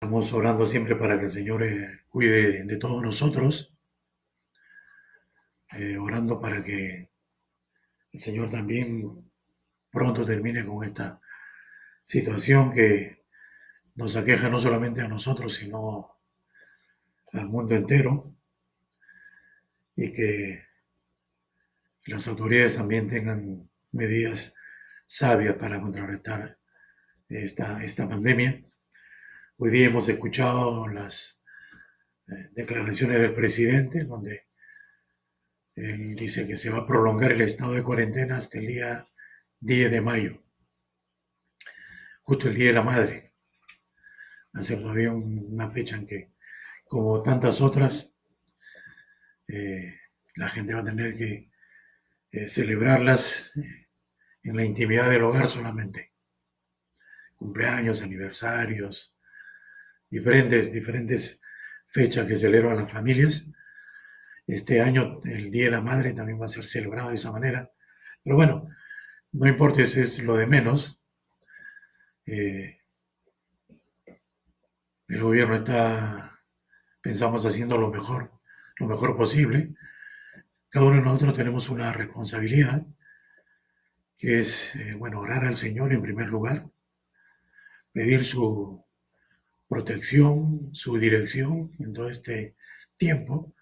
Estamos orando siempre para que el Señor cuide de todos nosotros, orando para que el Señor también pronto termine con esta situación que nos aqueja no solamente a nosotros, sino al mundo entero, y que las autoridades también tengan medidas sabias para contrarrestar esta pandemia. Hoy día hemos escuchado las declaraciones del presidente, donde él dice que se va a prolongar el estado de cuarentena hasta el día 10 de mayo, justo el Día de la Madre. Hace todavía una fecha en que, como tantas otras, eh, la gente va a tener que celebrarlas en la intimidad del hogar solamente. Cumpleaños, aniversarios, diferentes fechas que celebran las familias. Este año el Día de la Madre también va a ser celebrado de esa manera. Pero bueno, no importa, eso es lo de menos. Eh, el gobierno está, pensamos, haciendo lo mejor posible. Cada uno de nosotros tenemos una responsabilidad, que es, bueno, orar al Señor en primer lugar, pedir su protección, su dirección en todo este tiempo,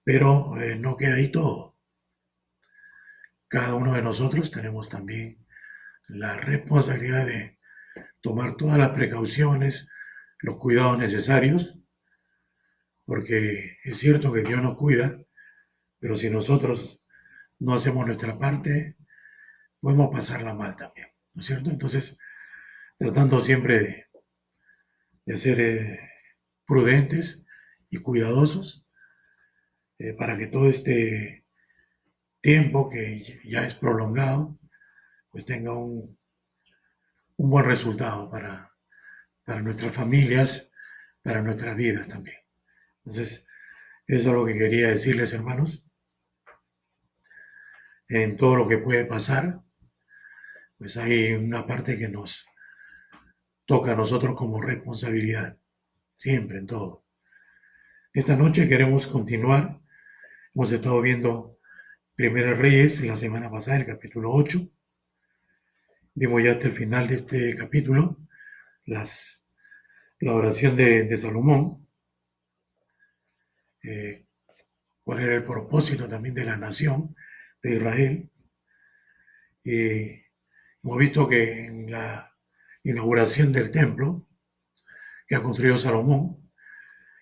pero no queda ahí todo. Cada uno de nosotros tenemos también la responsabilidad de tomar todas las precauciones, los cuidados necesarios, porque es cierto que Dios nos cuida, pero si nosotros no hacemos nuestra parte, podemos pasarla mal también, ¿no es cierto? Entonces, tratando siempre de ser prudentes y cuidadosos para que todo este tiempo que ya es prolongado, pues tenga un buen resultado para nuestras familias, para nuestras vidas también. Entonces, eso es lo que quería decirles, hermanos. En todo lo que puede pasar, pues hay una parte que nos toca a nosotros como responsabilidad, siempre, en todo. Esta noche queremos continuar. Hemos estado viendo Primera Reyes la semana pasada, el capítulo 8. Vimos ya hasta el final de este capítulo las, la oración de Salomón, eh, cuál era el propósito también de la nación de Israel. Y hemos visto que en la inauguración del templo que ha construido Salomón,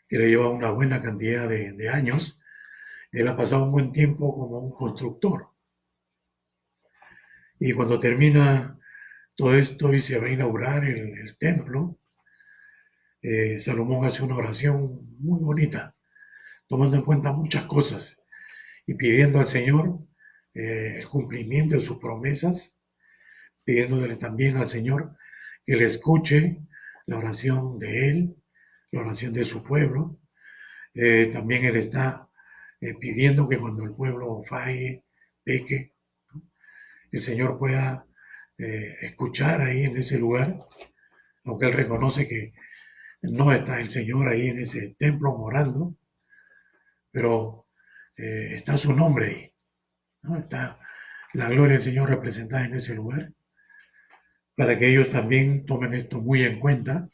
que le lleva una buena cantidad de años, él ha pasado un buen tiempo como un constructor. Y cuando termina todo esto y se va a inaugurar el templo, Salomón hace una oración muy bonita, tomando en cuenta muchas cosas y pidiendo al Señor el cumplimiento de sus promesas, pidiéndole también al Señor que le escuche la oración de él, la oración de su pueblo. También él está pidiendo que cuando el pueblo falle, peque, ¿no?, el Señor pueda escuchar ahí en ese lugar, aunque él reconoce que no está el Señor ahí en ese templo morando, pero está su nombre ahí, ¿no? Está la gloria del Señor representada en ese lugar, para que ellos también tomen esto muy en cuenta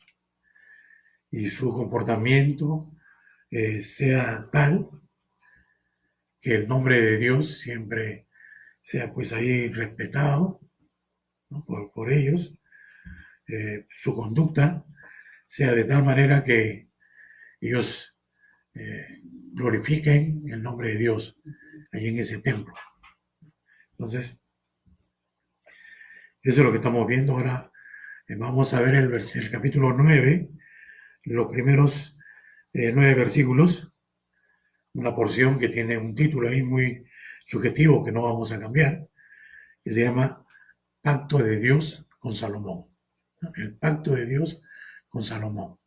y su comportamiento sea tal que el nombre de Dios siempre sea pues ahí respetado, ¿no?, por ellos, su conducta sea de tal manera que ellos glorifiquen el nombre de Dios ahí en ese templo. Entonces, eso es lo que estamos viendo ahora. Vamos a ver el capítulo 9, los primeros 9 versículos, una porción que tiene un título ahí muy subjetivo que no vamos a cambiar, que se llama Pacto de Dios con Salomón. El pacto de Dios con Salomón.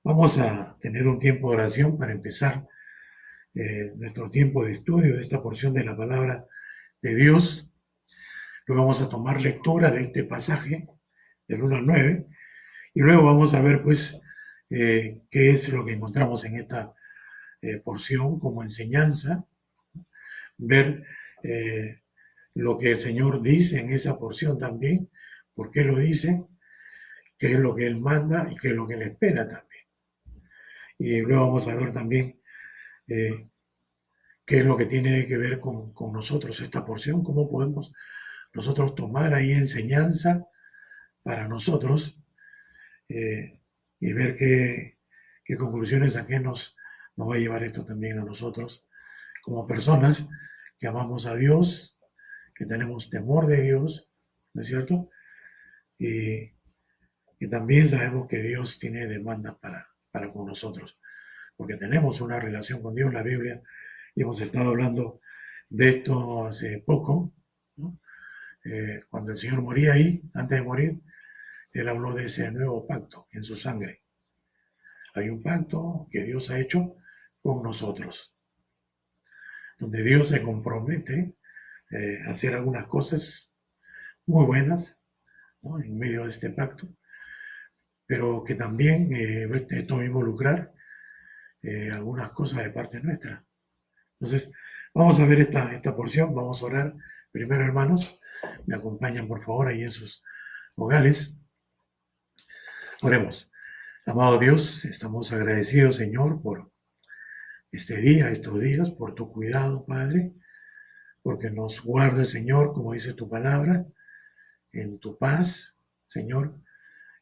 Vamos a tener un tiempo de oración para empezar nuestro tiempo de estudio de esta porción de la palabra de Dios. Luego vamos a tomar lectura de este pasaje del 1 al 9 y luego vamos a ver pues qué es lo que encontramos en esta porción como enseñanza, ver lo que el Señor dice en esa porción también, por qué lo dice, qué es lo que Él manda y qué es lo que Él espera también. Y luego vamos a ver también eh, qué es lo que tiene que ver con nosotros esta porción, cómo podemos nosotros tomar ahí enseñanza para nosotros y ver qué conclusiones a qué nos va a llevar esto también a nosotros como personas que amamos a Dios, que tenemos temor de Dios, ¿no es cierto? Y que también sabemos que Dios tiene demandas para con nosotros, porque tenemos una relación con Dios. La Biblia, y hemos estado hablando de esto hace poco, ¿no? Cuando el Señor moría ahí, antes de morir, Él habló de ese nuevo pacto en su sangre. Hay un pacto que Dios ha hecho con nosotros, donde Dios se compromete a hacer algunas cosas muy buenas, ¿no? En medio de este pacto, pero que también esto va a involucrar algunas cosas de parte nuestra. Entonces, vamos a ver esta porción, vamos a orar primero, hermanos. Me acompañan, por favor, ahí en sus hogares. Oremos. Amado Dios, estamos agradecidos, Señor, por este día, estos días, por tu cuidado, Padre, porque nos guardes, Señor, como dice tu palabra, en tu paz, Señor,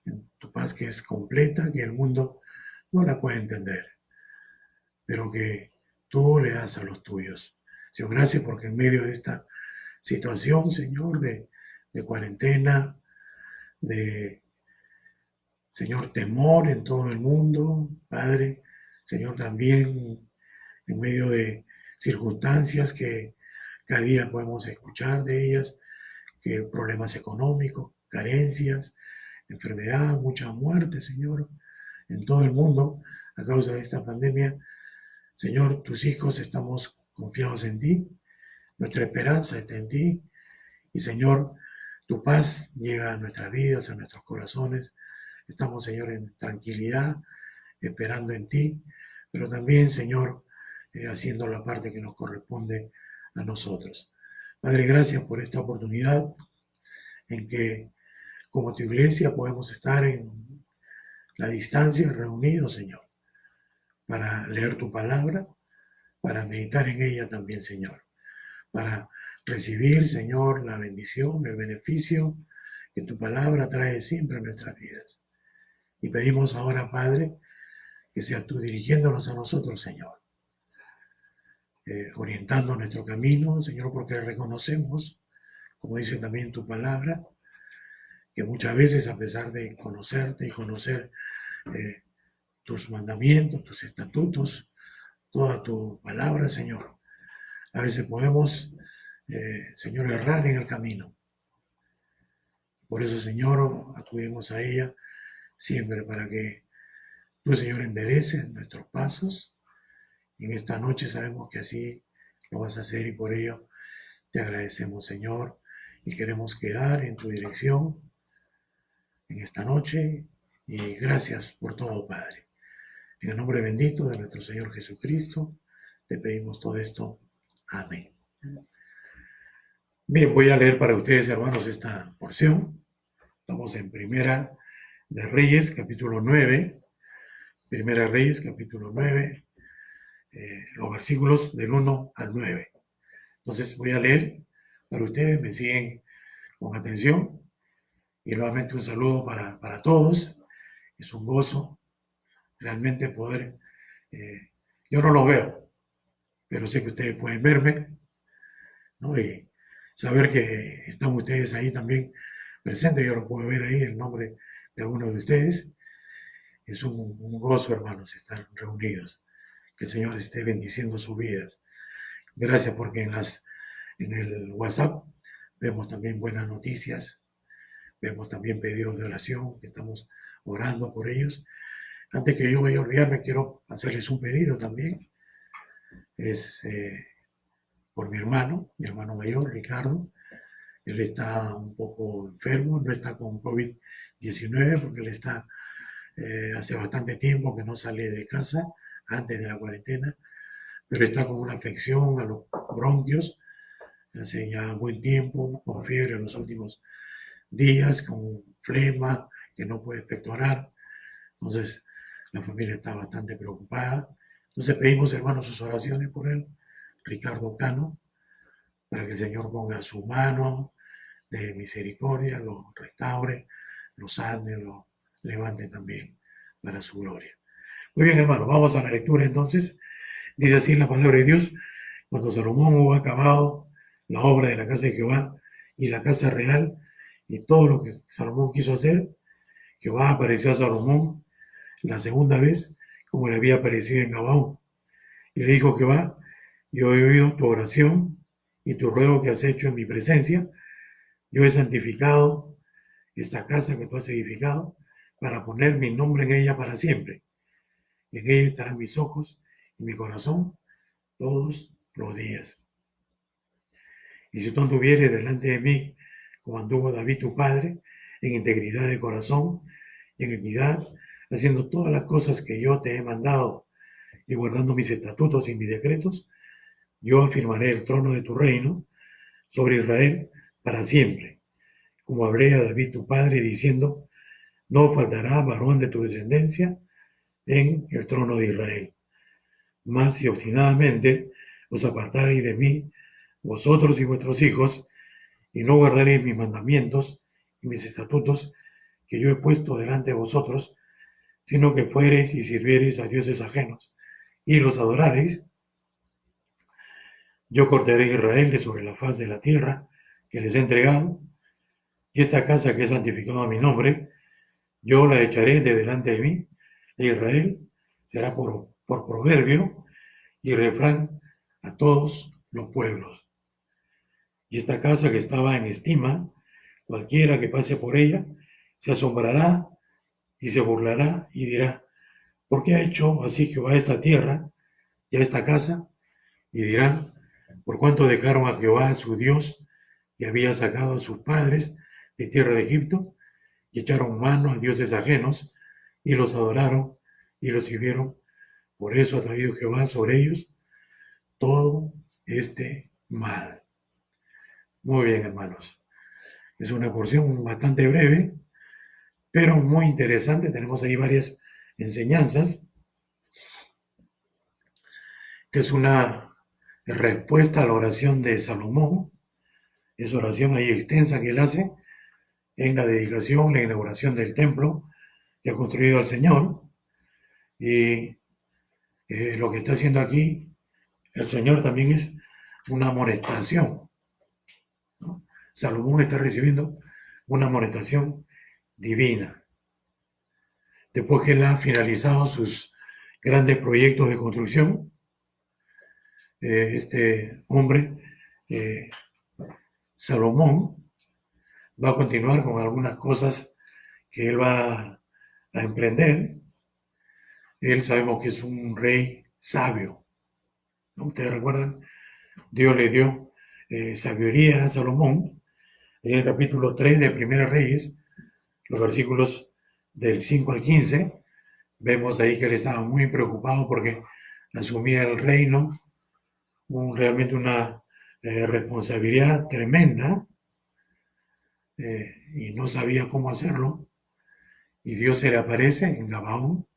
en tu paz que es completa, que el mundo no la puede entender, pero que tú le das a los tuyos. Señor, gracias porque en medio de esta situación, Señor, de cuarentena, de, Señor, temor en todo el mundo, Padre, Señor, también en medio de circunstancias que cada día podemos escuchar de ellas, que problemas económicos, carencias, enfermedad, mucha muerte, Señor, en todo el mundo a causa de esta pandemia. Señor, tus hijos estamos confiados en ti, nuestra esperanza está en ti y Señor, tu paz llega a nuestras vidas, a nuestros corazones. Estamos, Señor, en tranquilidad, esperando en ti, pero también, Señor, haciendo la parte que nos corresponde a nosotros. Padre, gracias por esta oportunidad en que como tu iglesia podemos estar en la distancia reunidos, Señor, para leer tu palabra, para meditar en ella también, Señor, para recibir, Señor, la bendición, el beneficio que tu palabra trae siempre a nuestras vidas. Y pedimos ahora, Padre, que seas tú dirigiéndonos a nosotros, Señor, orientando nuestro camino, Señor, porque reconocemos, como dice también tu palabra, que muchas veces a pesar de conocerte y conocer eh, tus mandamientos, tus estatutos, toda tu palabra, Señor, a veces podemos, Señor, errar en el camino. Por eso, Señor, acudimos a ella siempre para que tú, Señor, endereces nuestros pasos. Y en esta noche sabemos que así lo vas a hacer y por ello te agradecemos, Señor, y queremos quedar en tu dirección en esta noche. Y gracias por todo, Padre. En el nombre bendito de nuestro Señor Jesucristo, te pedimos todo esto. Amén. Bien, voy a leer para ustedes, hermanos, esta porción. Estamos en Primera de Reyes, capítulo 9. Primera de Reyes, capítulo 9, los versículos del 1 al 9. Entonces voy a leer para ustedes, me siguen con atención. Y nuevamente un saludo para todos. Es un gozo realmente poder, yo no lo veo, pero sé que ustedes pueden verme, ¿no? Y saber que están ustedes ahí también presentes, yo lo puedo ver ahí, el nombre de algunos de ustedes. Es un gozo, hermanos, estar reunidos. Que el Señor esté bendiciendo sus vidas. Gracias porque en el WhatsApp vemos también buenas noticias, vemos también pedidos de oración, que estamos orando por ellos. Antes que yo vaya a olvidarme, quiero hacerles un pedido también. Es por mi hermano mayor, Ricardo. Él está un poco enfermo, no está con COVID-19 porque él está hace bastante tiempo que no sale de casa, antes de la cuarentena, pero está con una afección a los bronquios, hace ya buen tiempo, con fiebre en los últimos días, con flema, que no puede expectorar. Entonces, la familia está bastante preocupada. Entonces pedimos, hermanos, sus oraciones por él, Ricardo Cano, para que el Señor ponga su mano de misericordia, lo restaure, lo sane, lo levante también para su gloria. Muy bien, hermanos, vamos a la lectura entonces. Dice así la palabra de Dios: cuando Salomón hubo acabado la obra de la casa de Jehová y la casa real y todo lo que Salomón quiso hacer, Jehová apareció a Salomón la segunda vez como le había aparecido en Gabaón. Y le dijo Jehová: yo he oído tu oración y tu ruego que has hecho en mi presencia. Yo he santificado esta casa que tú has edificado para poner mi nombre en ella para siempre. Y en ella estarán mis ojos y mi corazón todos los días. Y si tú anduvieres delante de mí, como anduvo David tu padre, en integridad de corazón y en equidad, haciendo todas las cosas que yo te he mandado y guardando mis estatutos y mis decretos, yo afirmaré el trono de tu reino sobre Israel para siempre, como hablé a David tu padre, diciendo: no faltará varón de tu descendencia en el trono de Israel. Mas si obstinadamente os apartareis de mí, vosotros y vuestros hijos, y no guardaréis mis mandamientos y mis estatutos que yo he puesto delante de vosotros, sino que fuereis y sirviereis a dioses ajenos y los adorareis, yo cortaré a Israel de sobre la faz de la tierra que les he entregado, y esta casa que he santificado a mi nombre, yo la echaré de delante de mí, e Israel será por proverbio y refrán a todos los pueblos. Y esta casa que estaba en estima, cualquiera que pase por ella, se asombrará y se burlará y dirá: ¿por qué ha hecho así Jehová esta tierra y a esta casa? Y dirán: por cuánto dejaron a Jehová su Dios, que había sacado a sus padres de tierra de Egipto, y echaron mano a dioses ajenos, y los adoraron y los sirvieron. Por eso ha traído Jehová sobre ellos todo este mal. Muy bien, hermanos. Es una porción bastante breve, pero muy interesante. Tenemos ahí varias enseñanzas. Que es una respuesta a la oración de Salomón. Es oración ahí extensa que él hace en la dedicación, la inauguración del templo que ha construido al Señor. Y lo que está haciendo aquí el Señor también es una amonestación, ¿no? Salomón está recibiendo una amonestación divina. Después que él ha finalizado sus grandes proyectos de construcción, este hombre, Salomón, va a continuar con algunas cosas que él va a emprender. Él sabemos que es un rey sabio, ¿no? Ustedes recuerdan, Dios le dio sabiduría a Salomón en el capítulo 3 de Primera Reyes, los versículos del 5 al 15. Vemos ahí que él estaba muy preocupado porque asumía el reino, realmente una responsabilidad tremenda, y no sabía cómo hacerlo. Y Dios se le aparece en Gabaón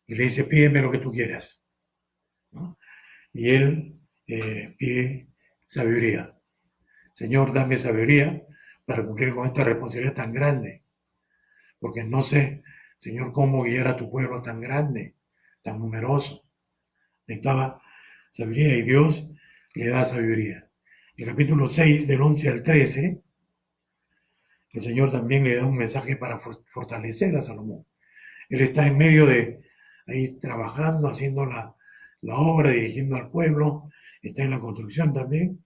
y le dice: pídeme lo que tú quieras, ¿no? Y él pide sabiduría. Señor, dame sabiduría para cumplir con esta responsabilidad tan grande, porque no sé, Señor, cómo guiar a tu pueblo tan grande, tan numeroso. Necesitaba sabiduría y Dios le da sabiduría. El capítulo 6, del 11 al 13, el Señor también le da un mensaje para fortalecer a Salomón. Él está en medio de ahí trabajando, haciendo la obra, dirigiendo al pueblo, está en la construcción también.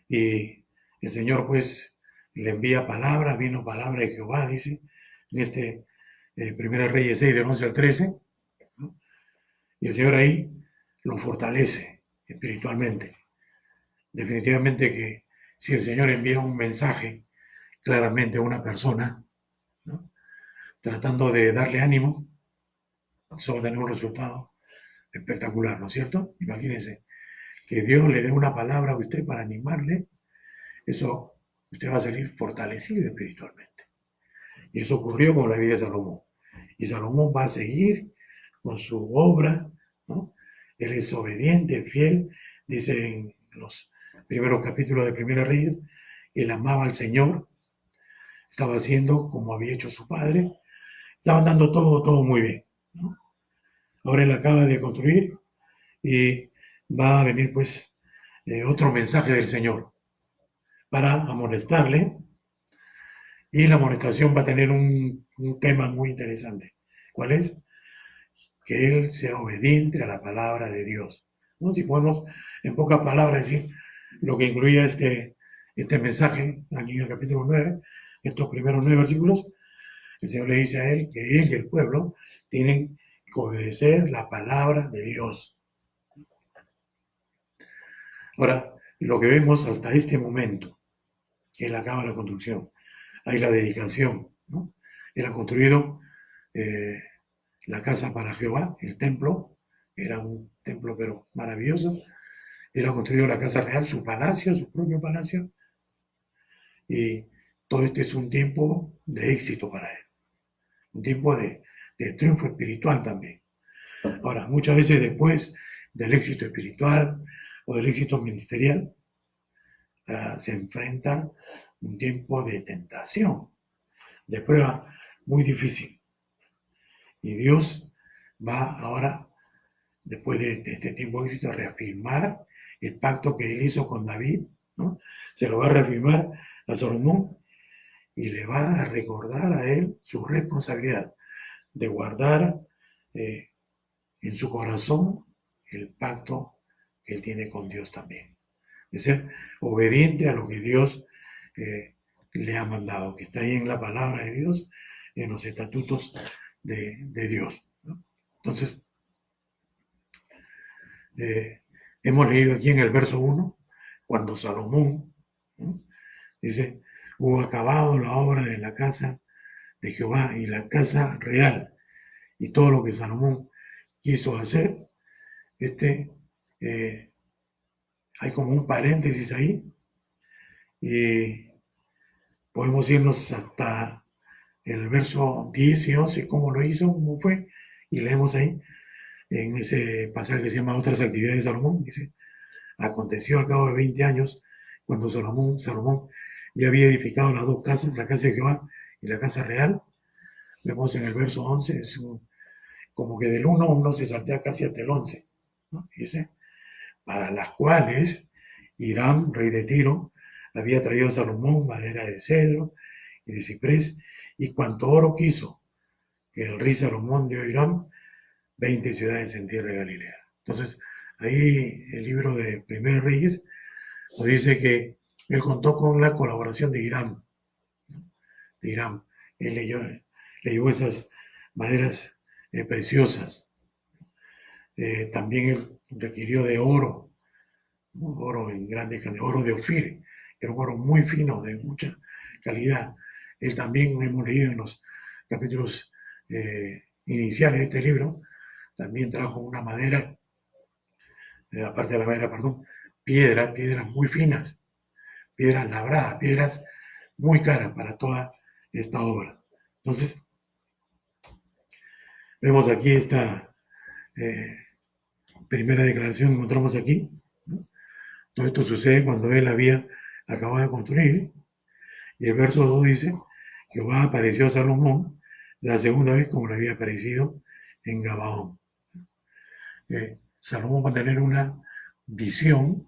Y el Señor pues le envía palabra, vino palabra de Jehová, dice, en este Primera Reyes 6, del 11 al 13, ¿no? Y el Señor ahí lo fortalece espiritualmente. Definitivamente que si el Señor envía un mensaje claramente a una persona, ¿no?, tratando de darle ánimo, eso va a tener un resultado espectacular, ¿no es cierto? Imagínense que Dios le dé una palabra a usted para animarle, eso usted va a salir fortalecido espiritualmente. Y eso ocurrió con la vida de Salomón. Y Salomón va a seguir con su obra, ¿no? Él es obediente, fiel, dice en los primeros capítulos de Primera Reyes, que él amaba al Señor, estaba haciendo como había hecho su padre, estaban dando todo muy bien, ¿no? Ahora él acaba de construir y va a venir pues otro mensaje del Señor para amonestarle, y la amonestación va a tener un tema muy interesante. ¿Cuál es? Que él sea obediente a la palabra de Dios, ¿no? Si podemos en pocas palabras decir lo que incluía este mensaje aquí en el capítulo 9, estos primeros 9 versículos, el Señor le dice a él que él y el pueblo tienen que obedecer la palabra de Dios. Ahora, lo que vemos hasta este momento, que él acaba la construcción, hay la dedicación, ¿no? Él ha construido eh, la casa para Jehová, el templo, era un templo pero maravilloso. Él ha construido la casa real, su palacio, su propio palacio, y todo este es un tiempo de éxito para él, un tiempo de triunfo espiritual también. Ahora, muchas veces después del éxito espiritual o del éxito ministerial, se enfrenta un tiempo de tentación, de prueba muy difícil. Y Dios va ahora, después de este tiempo de éxito, a reafirmar el pacto que él hizo con David, ¿no? Se lo va a reafirmar a Salomón y le va a recordar a él su responsabilidad de guardar eh, en su corazón el pacto que él tiene con Dios también, de ser obediente a lo que Dios le ha mandado, que está ahí en la palabra de Dios, en los estatutos de Dios, ¿no? Entonces, hemos leído aquí en el verso 1, cuando Salomón, ¿no?, dice, hubo acabado la obra de la casa de Jehová y la casa real, y todo lo que Salomón quiso hacer, eh, hay como un paréntesis ahí, y podemos irnos hasta el verso 10 y 11, cómo lo hizo, cómo fue, y leemos ahí, en ese pasaje que se llama Otras actividades de Salomón, dice, aconteció al cabo de 20 años, cuando Salomón ya había edificado las dos casas, la casa de Jehová y la casa real. Vemos en el verso 11, como que del 1 uno se saltea casi hasta el 11, ¿no? Dice, para las cuales Hiram, rey de Tiro, había traído a Salomón madera de cedro y de ciprés, y cuanto oro quiso, que el rey Salomón dio a Hiram 20 ciudades en tierra de Galilea. Entonces, ahí el libro de Primeros Reyes nos dice que él contó con la colaboración de Hiram, ¿no? De Hiram. Él le llevó esas maderas preciosas. También él requirió de oro, ¿no? Oro en grandes cantidades, oro de Ofir, que era un oro muy fino, de mucha calidad. Él también, hemos leído en los capítulos iniciales de este libro, también trajo una madera, aparte de la madera, perdón, piedras muy finas, piedras labradas, piedras muy caras para toda esta obra. Entonces, vemos aquí esta primera declaración que encontramos aquí, ¿no? Todo esto sucede cuando él había acabado de construir, y el verso 2 dice, Jehová apareció a Salomón la segunda vez como le había aparecido en Gabaón. Salomón va a tener una visión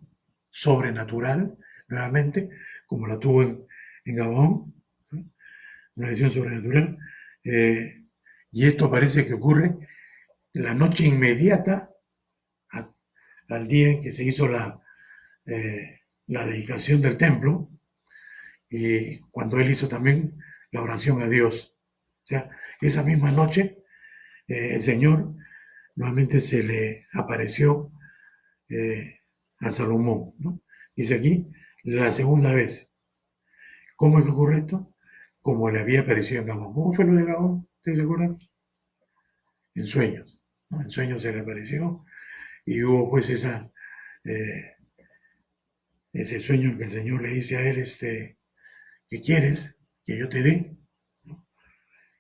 sobrenatural, nuevamente, como la tuvo en Gabaón, ¿no? Una visión sobrenatural, y esto parece que ocurre la noche inmediata al día en que se hizo la dedicación del templo, y cuando él hizo también la oración a Dios. O sea, esa misma noche el Señor nuevamente se le apareció a Salomón, ¿no? Dice aquí, la segunda vez. ¿Cómo es que ocurre esto? Como le había aparecido en Gabón. ¿Cómo fue lo de Gabón? ¿Ustedes se acuerdan? En sueños, ¿no? En sueños se le apareció y hubo pues eh, ese sueño en que el Señor le dice a él, ¿qué quieres que yo te dé?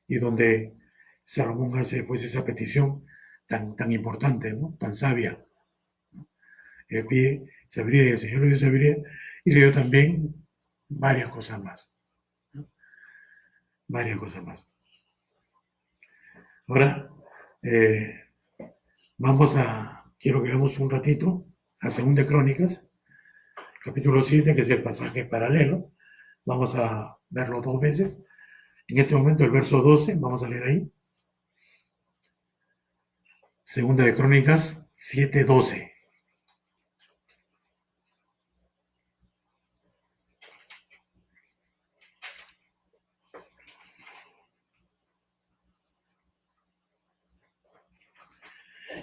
Y donde Salomón hace pues esa petición tan importante, ¿no? Tan sabia. Él pide sabiduría y el Señor le dio sabiduría y le dio también varias cosas más, ¿no? Varias cosas más. Ahora, eh, quiero que veamos un ratito a Segunda de Crónicas, capítulo 7, que es el pasaje paralelo. Vamos a verlo dos veces. En este momento el verso 12, vamos a leer ahí. Segunda de Crónicas 7:12.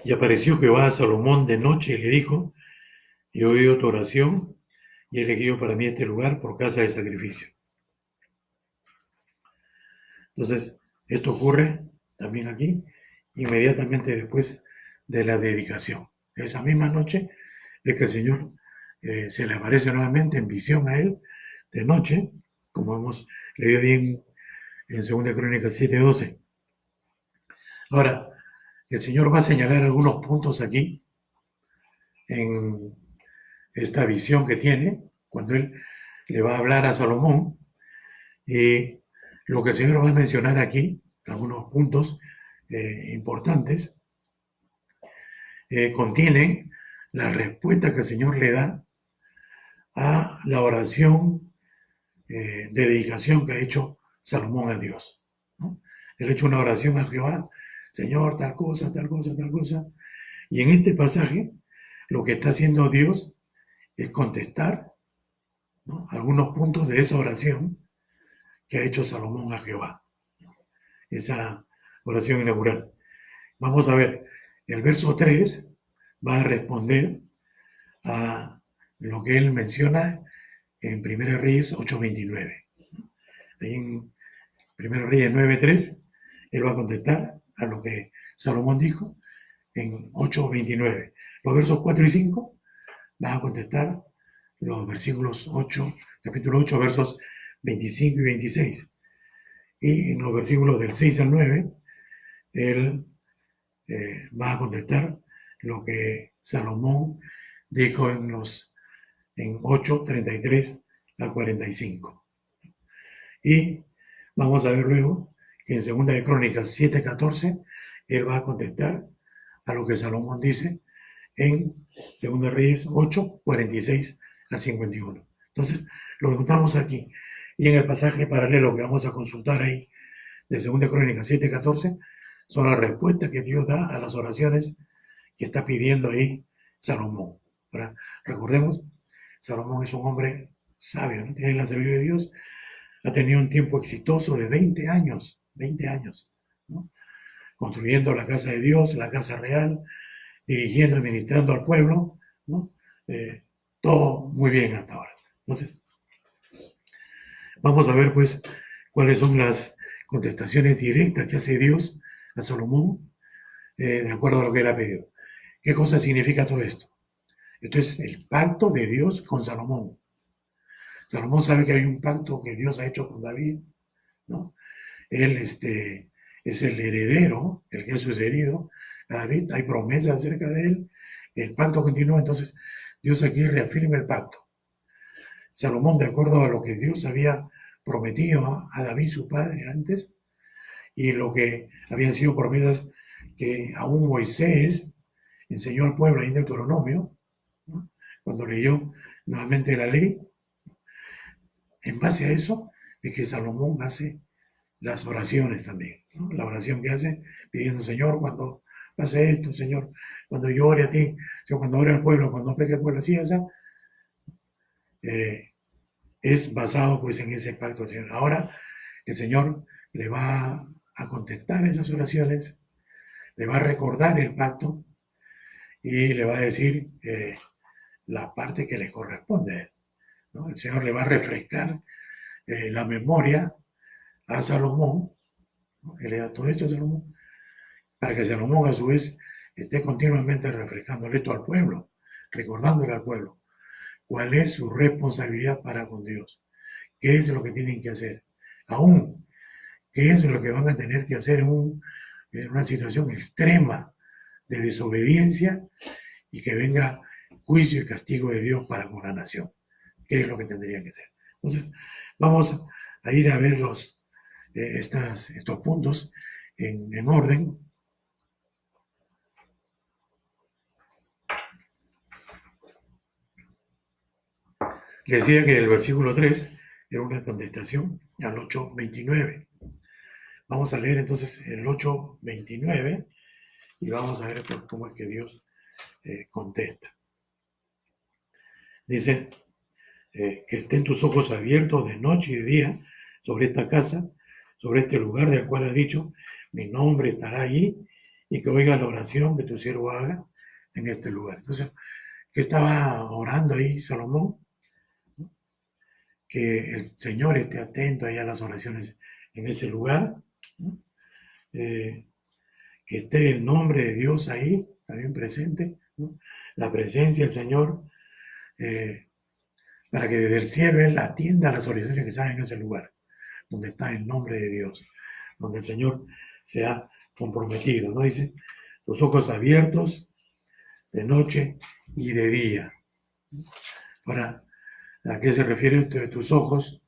Y apareció Jehová a Salomón de noche y le dijo, he oído tu oración y he elegido para mí este lugar por casa de sacrificio. Entonces, esto ocurre también aquí, inmediatamente después de la dedicación. Esa misma noche es que el Señor se le aparece nuevamente en visión a él de noche, como hemos leído bien en 2 Crónicas 7:12. Ahora, el Señor va a señalar algunos puntos aquí en esta visión que tiene, cuando él le va a hablar a Salomón, y lo que el Señor va a mencionar aquí, algunos puntos importantes, contienen la respuesta que el Señor le da a la oración de dedicación que ha hecho Salomón a Dios, ¿no? Él ha hecho una oración a Jehová, Señor, tal cosa, tal cosa, tal cosa. Y en este pasaje, lo que está haciendo Dios es contestar, ¿no?, algunos puntos de esa oración que ha hecho Salomón a Jehová, esa oración inaugural. Vamos a ver, el verso 3 va a responder a lo que él menciona en 1 Reyes 8:29. En 1 Reyes 9:3, él va a contestar a lo que Salomón dijo en 8:29. Los versos 4 y 5 van a contestar los versículos 8, capítulo 8, versos 25 y 26. Y en los versículos del 6 al 9, él va a contestar lo que Salomón dijo en 8:33 al 45. Y vamos a ver luego que en 2 de Crónicas 7:14, él va a contestar a lo que Salomón dice en 2 de Reyes 8:46 al 51. Entonces, lo encontramos aquí. Y en el pasaje paralelo que vamos a consultar ahí, de 2 de Crónicas 7:14, son las respuestas que Dios da a las oraciones que está pidiendo ahí Salomón. Ahora, recordemos, Salomón es un hombre sabio, ¿no? Tiene la sabiduría de Dios, ha tenido un tiempo exitoso de 20 años, ¿no?, construyendo la casa de Dios, la casa real, dirigiendo, administrando al pueblo, ¿no? Todo muy bien hasta ahora. Entonces, vamos a ver pues cuáles son las contestaciones directas que hace Dios a Salomón, de acuerdo a lo que él ha pedido. ¿Qué cosa significa todo esto? Esto es el pacto de Dios con Salomón. Salomón sabe que hay un pacto que Dios ha hecho con David, ¿no? Él es el heredero, el que ha sucedido a David, hay promesas acerca de él, el pacto continúa, entonces Dios aquí reafirma el pacto. Salomón, de acuerdo a lo que Dios había prometido a David, su padre, antes, y lo que habían sido promesas que aún Moisés enseñó al pueblo ahí en Deuteronomio, ¿no?, cuando leyó nuevamente la ley. En base a eso es que Salomón hace las oraciones también, ¿no? La oración que hace pidiendo, Señor, cuando pase esto, Señor, cuando yo ore a ti, yo cuando ore al pueblo, cuando peque el pueblo, así, es basado pues en ese pacto del Señor. Ahora el Señor le va a contestar esas oraciones, le va a recordar el pacto y le va a decir la parte que le corresponde a él, ¿no? El Señor le va a refrescar la memoria a Salomón ¿no? Él le da todo esto a Salomón, para que Salomón a su vez esté continuamente refrescándole esto al pueblo, recordándole al pueblo cuál es su responsabilidad para con Dios, qué es lo que tienen que hacer, aún qué es lo que van a tener que hacer en una situación extrema de desobediencia y que venga juicio y castigo de Dios para con la nación, qué es lo que tendrían que hacer. Entonces, vamos a ir a ver estos puntos en orden. Le decía que el versículo 3 era una contestación al 8:29. Vamos a leer entonces el 8:29 y vamos a ver pues, cómo es que Dios contesta. Dice, que estén tus ojos abiertos de noche y de día sobre esta casa, sobre este lugar del cual has dicho, mi nombre estará allí, y que oiga la oración que tu siervo haga en este lugar. Entonces, ¿qué estaba orando ahí Salomón? Que el Señor esté atento ahí a las oraciones en ese lugar, ¿no? Que esté el nombre de Dios ahí, también presente, ¿no? La presencia del Señor, para que desde el cielo Él atienda a las oraciones que se hagan en ese lugar, donde está el nombre de Dios, donde el Señor se ha comprometido, ¿no? Dice, los ojos abiertos de noche y de día. Ahora, ¿a qué se refiere esto de tus ojos?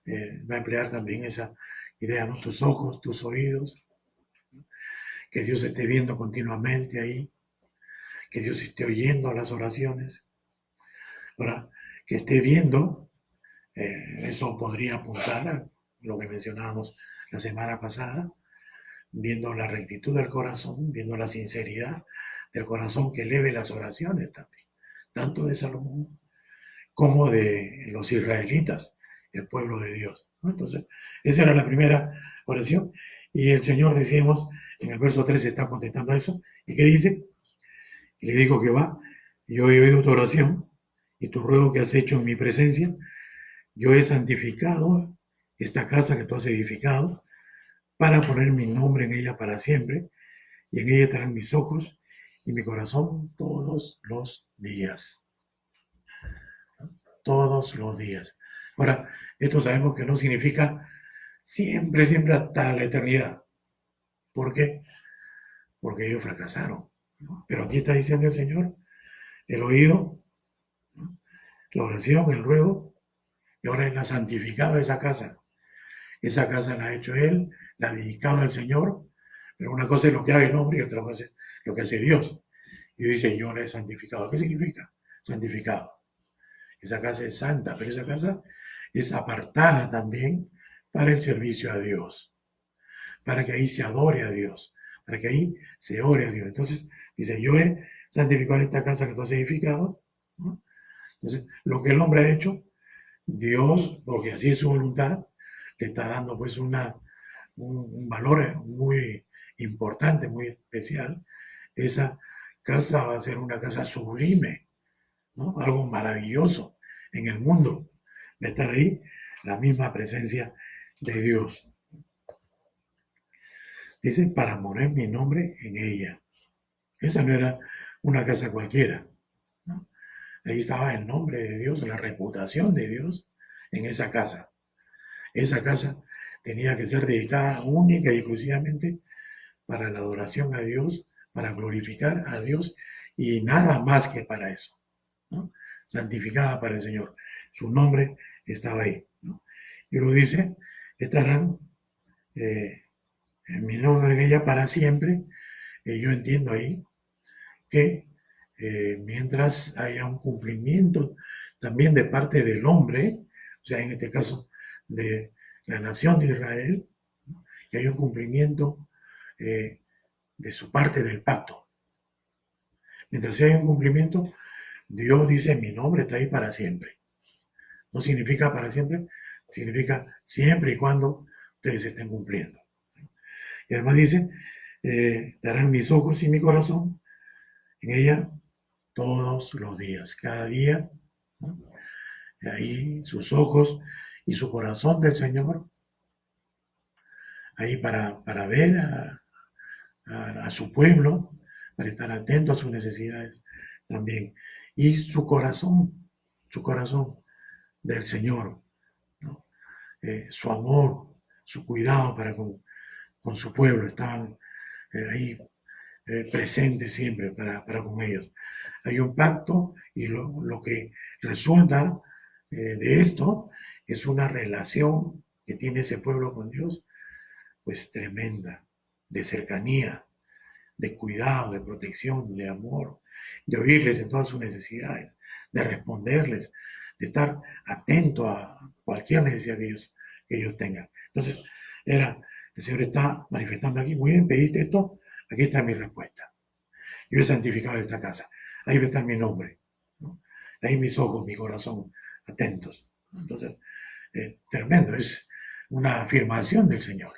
Va a emplear también esa idea, ¿no? Tus ojos, tus oídos, que Dios esté viendo continuamente ahí, que Dios esté oyendo las oraciones. Ahora, que esté viendo, eso podría apuntar a lo que mencionábamos la semana pasada, viendo la rectitud del corazón, viendo la sinceridad del corazón que eleve las oraciones también, tanto de Salomón como de los israelitas, el pueblo de Dios, ¿no? Entonces, esa era la primera oración. Y el Señor, decíamos, en el verso 3 está contestando a eso. ¿Y qué dice? Y le dijo Jehová, yo he oído tu oración y tu ruego que has hecho en mi presencia. Yo he santificado esta casa que tú has edificado para poner mi nombre en ella para siempre, y en ella estarán mis ojos y mi corazón todos los días. Todos los días. Ahora, esto sabemos que no significa siempre, siempre hasta la eternidad. ¿Por qué? Porque ellos fracasaron, ¿no? Pero aquí está diciendo el Señor, el oído, ¿no? La oración, el ruego, y ahora Él ha santificado esa casa. Esa casa la ha hecho Él, la ha dedicado al Señor, pero una cosa es lo que haga el hombre y otra cosa es lo que hace Dios. Y dice, yo la he santificado. ¿Qué significa? Santificado. Esa casa es santa, pero esa casa es apartada también para el servicio a Dios, para que ahí se adore a Dios, para que ahí se ore a Dios. Entonces, dice, yo he santificado esta casa que tú has edificado, ¿no? Entonces, lo que el hombre ha hecho, Dios, porque así es su voluntad, le está dando pues un valor muy importante, muy especial. Esa casa va a ser una casa sublime, ¿no? Algo maravilloso en el mundo. Va a estar ahí la misma presencia de Dios. Dice, para poner mi nombre en ella. Esa no era una casa cualquiera, ¿no? Ahí estaba el nombre de Dios, la reputación de Dios en esa casa. Esa casa tenía que ser dedicada única y exclusivamente para la adoración a Dios, para glorificar a Dios y nada más que para eso, ¿no? Santificada para el Señor. Su nombre estaba ahí, ¿no? Y lo dice, estarán en mi nombre en ella para siempre. Yo entiendo ahí que mientras haya un cumplimiento también de parte del hombre, o sea, en este caso de la nación de Israel, ¿no? Que hay un cumplimiento de su parte del pacto. Mientras haya un cumplimiento, Dios dice, mi nombre está ahí para siempre. No significa para siempre, significa siempre y cuando ustedes estén cumpliendo. Y además dice, darán mis ojos y mi corazón en ella todos los días, cada día, ¿no? Ahí sus ojos y su corazón del Señor ahí para ver a su pueblo, para estar atento a sus necesidades también. Y su corazón del Señor, ¿no? Su amor, su cuidado para con su pueblo, estaban ahí presentes siempre para con ellos. Hay un pacto y lo que resulta de esto es una relación que tiene ese pueblo con Dios, pues tremenda, de cercanía, de cuidado, de protección, de amor, de oírles en todas sus necesidades, de responderles, de estar atento a cualquier necesidad que ellos tengan. Entonces, el Señor está manifestando aquí, muy bien, pediste esto, aquí está mi respuesta. Yo he santificado esta casa, ahí va a estar mi nombre, ¿no? Ahí mis ojos, mi corazón, atentos. Entonces, tremendo, es una afirmación del Señor,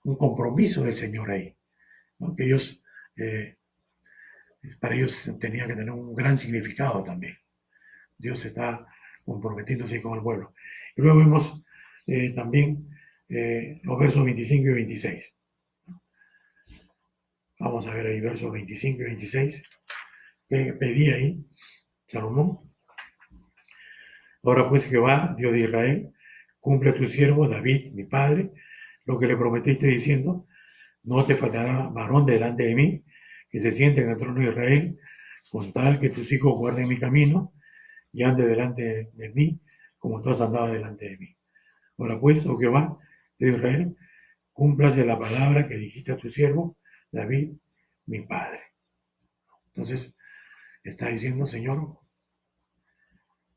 un compromiso del Señor ahí, ¿no? Que ellos, para ellos tenía que tener un gran significado también. Dios está comprometiéndose con el pueblo. Y luego vemos también los versos 25 y 26. Vamos a ver ahí versos 25 y 26, que pedía ahí Salomón. Ahora pues Jehová, Dios de Israel, cumple a tu siervo David, mi padre, lo que le prometiste diciendo, no te faltará varón delante de mí, que se siente en el trono de Israel, con tal que tus hijos guarden mi camino y ande delante de mí, como tú has andado delante de mí. Ahora pues, oh Jehová, de Israel, cúmplase la palabra que dijiste a tu siervo, David, mi padre. Entonces, está diciendo, Señor,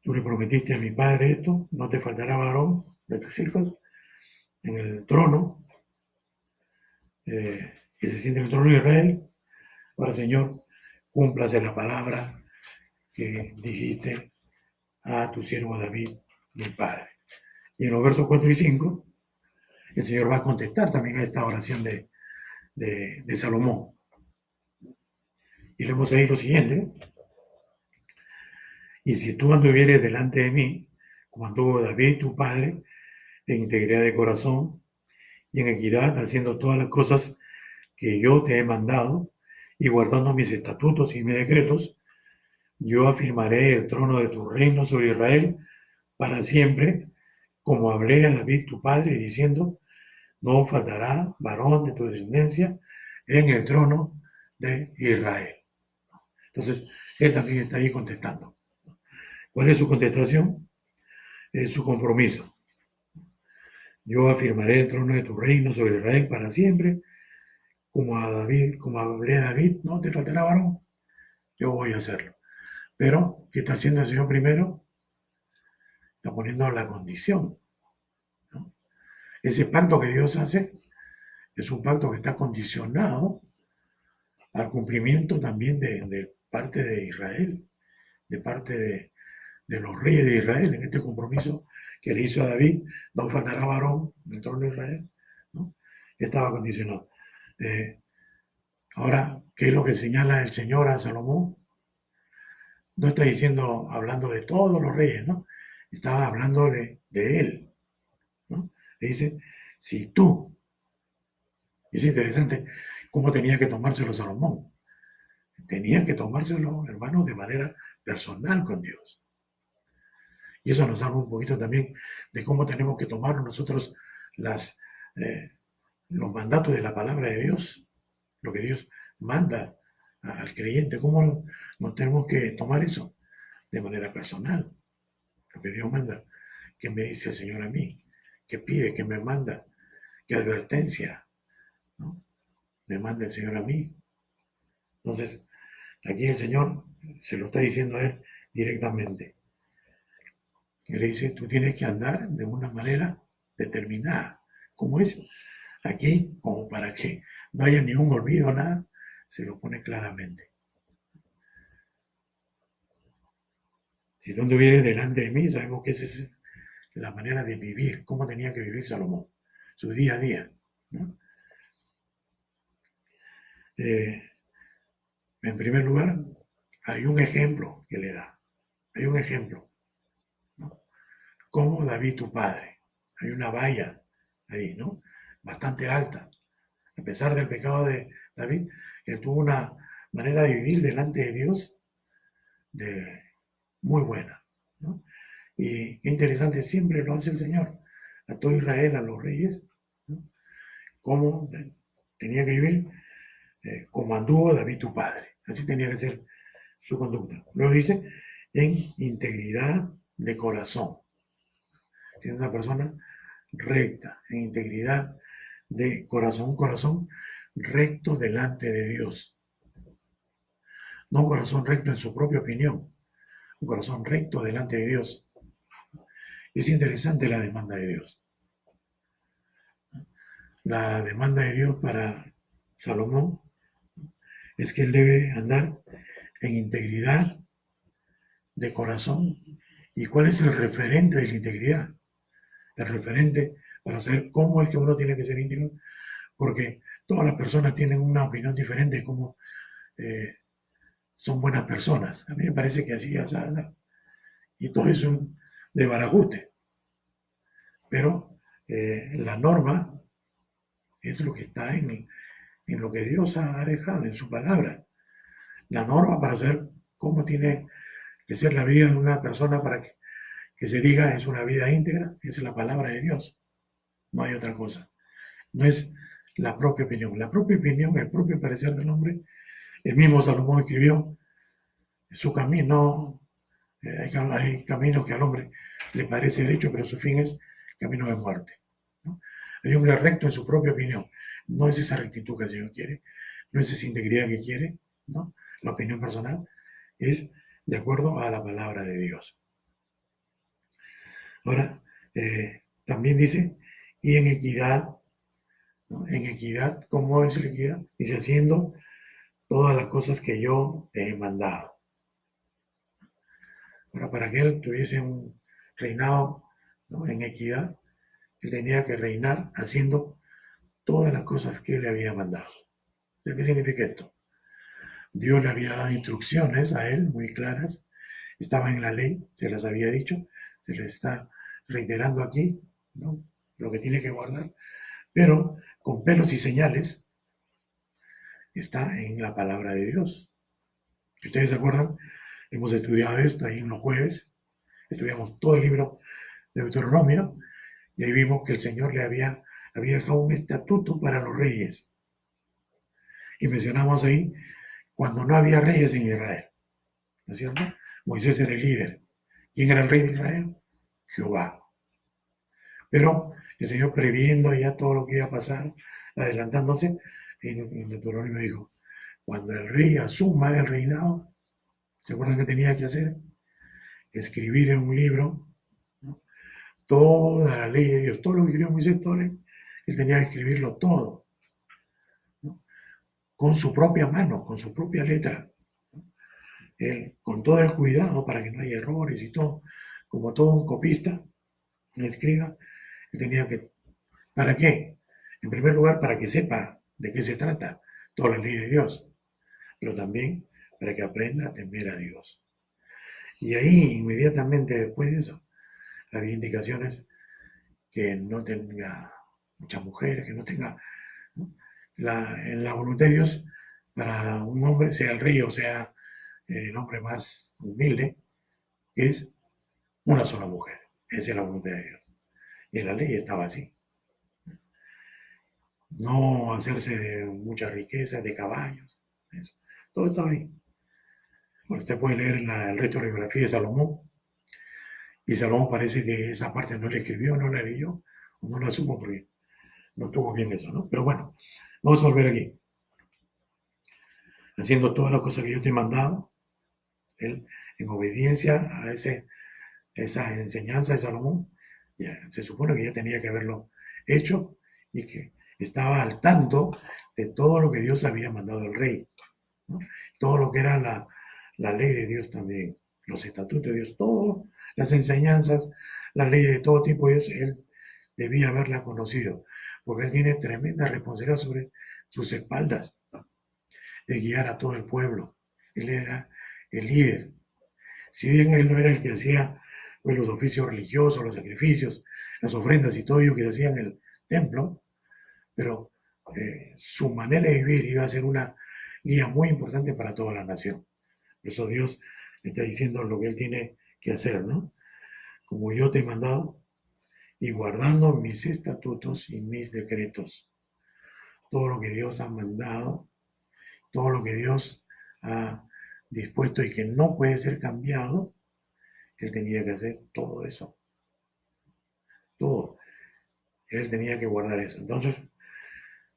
tú le prometiste a mi padre esto, no te faltará varón de tus hijos en el trono, que se siente en el trono de Israel. Ahora, Señor, cúmplase la palabra que dijiste a tu siervo David, mi padre. Y en los versos 4 y 5, el Señor va a contestar también a esta oración de Salomón. Y leemos ahí lo siguiente: y si tú anduvieres delante de mí, como anduvo David tu padre, en integridad de corazón y en equidad, haciendo todas las cosas que yo te he mandado, y guardando mis estatutos y mis decretos, yo afirmaré el trono de tu reino sobre Israel para siempre, como hablé a David tu padre, diciendo, no faltará varón de tu descendencia en el trono de Israel. Entonces, él también está ahí contestando. ¿Cuál es su contestación? Es su compromiso. Yo afirmaré el trono de tu reino sobre Israel para siempre, como a David, como hablé a David, no te faltará varón, yo voy a hacerlo. Pero, ¿qué está haciendo el Señor primero? Está poniendo la condición, ¿no? Ese pacto que Dios hace es un pacto que está condicionado al cumplimiento también de parte de Israel, de parte de los reyes de Israel, en este compromiso que le hizo a David, no faltará varón en el trono de Israel, ¿no? Estaba condicionado. Ahora, ¿qué es lo que señala el Señor a Salomón? No está diciendo, hablando de todos los reyes, ¿no? Estaba hablando de él, ¿no? Le dice, si tú, es interesante cómo tenía que tomárselo Salomón. Tenía que tomárselo, hermanos, de manera personal con Dios. Y eso nos habla un poquito también de cómo tenemos que tomar nosotros las, eh, los mandatos de la palabra de Dios, lo que Dios manda al creyente, cómo nos tenemos que tomar eso de manera personal, lo que Dios manda, que me dice el Señor a mí, que pide, que me manda, qué advertencia, ¿no? Me manda el Señor a mí. Entonces, aquí el Señor se lo está diciendo a él directamente. Y le dice, tú tienes que andar de una manera determinada. ¿Cómo es? Aquí, como para que no haya ningún olvido, nada, se lo pone claramente. Si tú anduvieres delante de mí, sabemos que esa es la manera de vivir, cómo tenía que vivir Salomón, su día a día, ¿no? En primer lugar, hay un ejemplo que le da, hay un ejemplo, ¿no? Como David tu padre, hay una valla ahí, ¿no? bastante alta. A pesar del pecado de David, él tuvo una manera de vivir delante de Dios de muy buena, ¿no? Y qué interesante, siempre lo hace el Señor, a todo Israel, a los reyes, ¿no? Cómo tenía que vivir como anduvo David tu padre. Así tenía que ser su conducta. Luego dice, en integridad de corazón, siendo una persona recta, en integridad de corazón, un corazón recto delante de Dios. No un corazón recto en su propia opinión, un corazón recto delante de Dios. Es interesante la demanda de Dios. La demanda de Dios para Salomón es que él debe andar en integridad de corazón. ¿Y cuál es el referente de la integridad? El referente para saber cómo es que uno tiene que ser íntegro, porque todas las personas tienen una opinión diferente de cómo son buenas personas. A mí me parece que así, así, así. Y todo es un de barajuste. Pero la norma es lo que está en lo que Dios ha dejado, en su palabra. La norma para saber cómo tiene que ser la vida de una persona para que se diga es una vida íntegra, es la palabra de Dios. No hay otra cosa. No es la propia opinión. La propia opinión, el propio parecer del hombre, el mismo Salomón escribió, su camino, hay caminos que al hombre le parece derecho, pero su fin es camino de muerte, ¿no? Hay hombre recto en su propia opinión. No es esa rectitud que el Señor quiere, no es esa integridad que quiere, ¿no? La opinión personal es de acuerdo a la palabra de Dios. Ahora, también dice, y en equidad, ¿no? En equidad, ¿cómo es la equidad? Dice, haciendo todas las cosas que yo te he mandado. Ahora, para que él tuviese un reinado, ¿no? En equidad, él tenía que reinar haciendo todas las cosas que él le había mandado. ¿Qué significa esto? Dios le había dado instrucciones a él muy claras, estaba en la ley, se las había dicho, se les está reiterando aquí, ¿no? Lo que tiene que guardar, pero con pelos y señales está en la palabra de Dios. Si ustedes se acuerdan, hemos estudiado esto ahí en los jueves, estudiamos todo el libro de Deuteronomio y ahí vimos que el Señor le había dejado un estatuto para los reyes. Y mencionamos ahí cuando no había reyes en Israel, ¿no es cierto? Moisés era el líder. ¿Quién era el rey de Israel? Jehová. Pero el Señor previendo ya todo lo que iba a pasar, adelantándose, en Deuteronomio dijo, cuando el rey asuma el reinado, ¿se acuerdan que tenía que hacer? Escribir en un libro, ¿no? Toda la ley de Dios, todo lo que escribió Moisés, todo él tenía que escribirlo todo, ¿no? Con su propia mano, con su propia letra, ¿no? Él, con todo el cuidado para que no haya errores y todo, como todo un copista, un escriba, él tenía que, ¿para qué? En primer lugar, para que sepa de qué se trata toda la ley de Dios, pero también para que aprenda a temer a Dios. Y ahí, inmediatamente después de eso, había indicaciones que no tenga muchas mujeres, que no tenga, ¿no? En la voluntad de Dios, para un hombre, sea el rey o sea el hombre más humilde, es una sola mujer. Esa es la voluntad de Dios. Y en la ley estaba así. No hacerse de mucha riqueza, de caballos. Eso. Todo estaba ahí. Bueno, usted puede leer el resto de la biografía de Salomón. Y Salomón parece que esa parte no la escribió, no la leyó, o no la supo porque no estuvo bien eso, ¿no? Pero bueno, vamos a volver aquí. Haciendo todas las cosas que yo te he mandado, él, en obediencia a esa enseñanza de Salomón, ya, se supone que ya tenía que haberlo hecho y que estaba al tanto de todo lo que Dios había mandado al rey, ¿no? Todo lo que era la ley de Dios también, los estatutos de Dios, todas las enseñanzas, las leyes de todo tipo de Dios, él debía haberla conocido, porque él tiene tremenda responsabilidad sobre sus espaldas de guiar a todo el pueblo. Él era el líder. Si bien él no era el que hacía pues, los oficios religiosos, los sacrificios, las ofrendas y todo ello que se hacía en el templo, pero su manera de vivir iba a ser una guía muy importante para toda la nación. Por eso Dios le está diciendo lo que él tiene que hacer, ¿no? Como yo te he mandado, y guardando mis estatutos y mis decretos. Todo lo que Dios ha mandado, todo lo que Dios ha dispuesto y que no puede ser cambiado, él tenía que hacer todo eso. Todo. Él tenía que guardar eso. Entonces,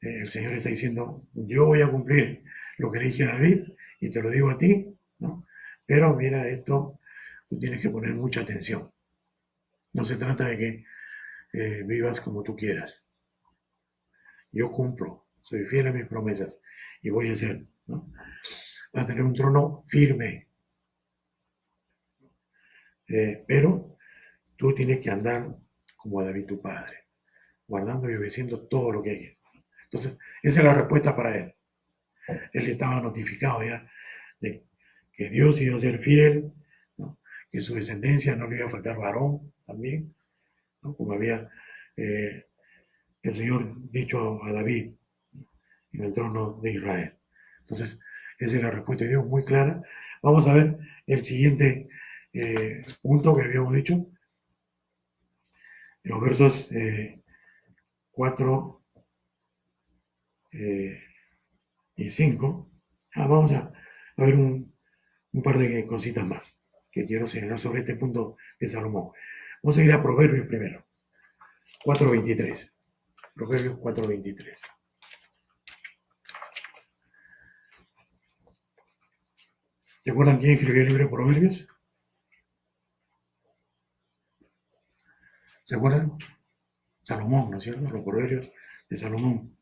el Señor está diciendo, yo voy a cumplir lo que le dije a David y te lo digo a ti, ¿no? Pero mira, esto tú tienes que poner mucha atención. No se trata de que vivas como tú quieras. Yo cumplo, soy fiel a mis promesas y voy a hacer, ¿no? Va a tener un trono firme. Pero tú tienes que andar como David tu padre, guardando y obedeciendo todo lo que hay. Entonces, esa es la respuesta para él. Él estaba notificado ya de que Dios iba a ser fiel, ¿no? Que su descendencia no le iba a faltar varón también, ¿no? Como había el Señor dicho a David en el trono de Israel. Entonces, esa es la respuesta de Dios muy clara. Vamos a ver el siguiente punto que habíamos dicho, en los versos 4 y 5. Vamos a ver un par de cositas más que quiero señalar sobre este punto de Salomón. Vamos a ir a Proverbios primero, 4.23. Proverbios 4.23. ¿Se acuerdan quién escribió el libro de Proverbios? ¿Se acuerdan? Salomón, ¿no es cierto? Los Proverbios de Salomón.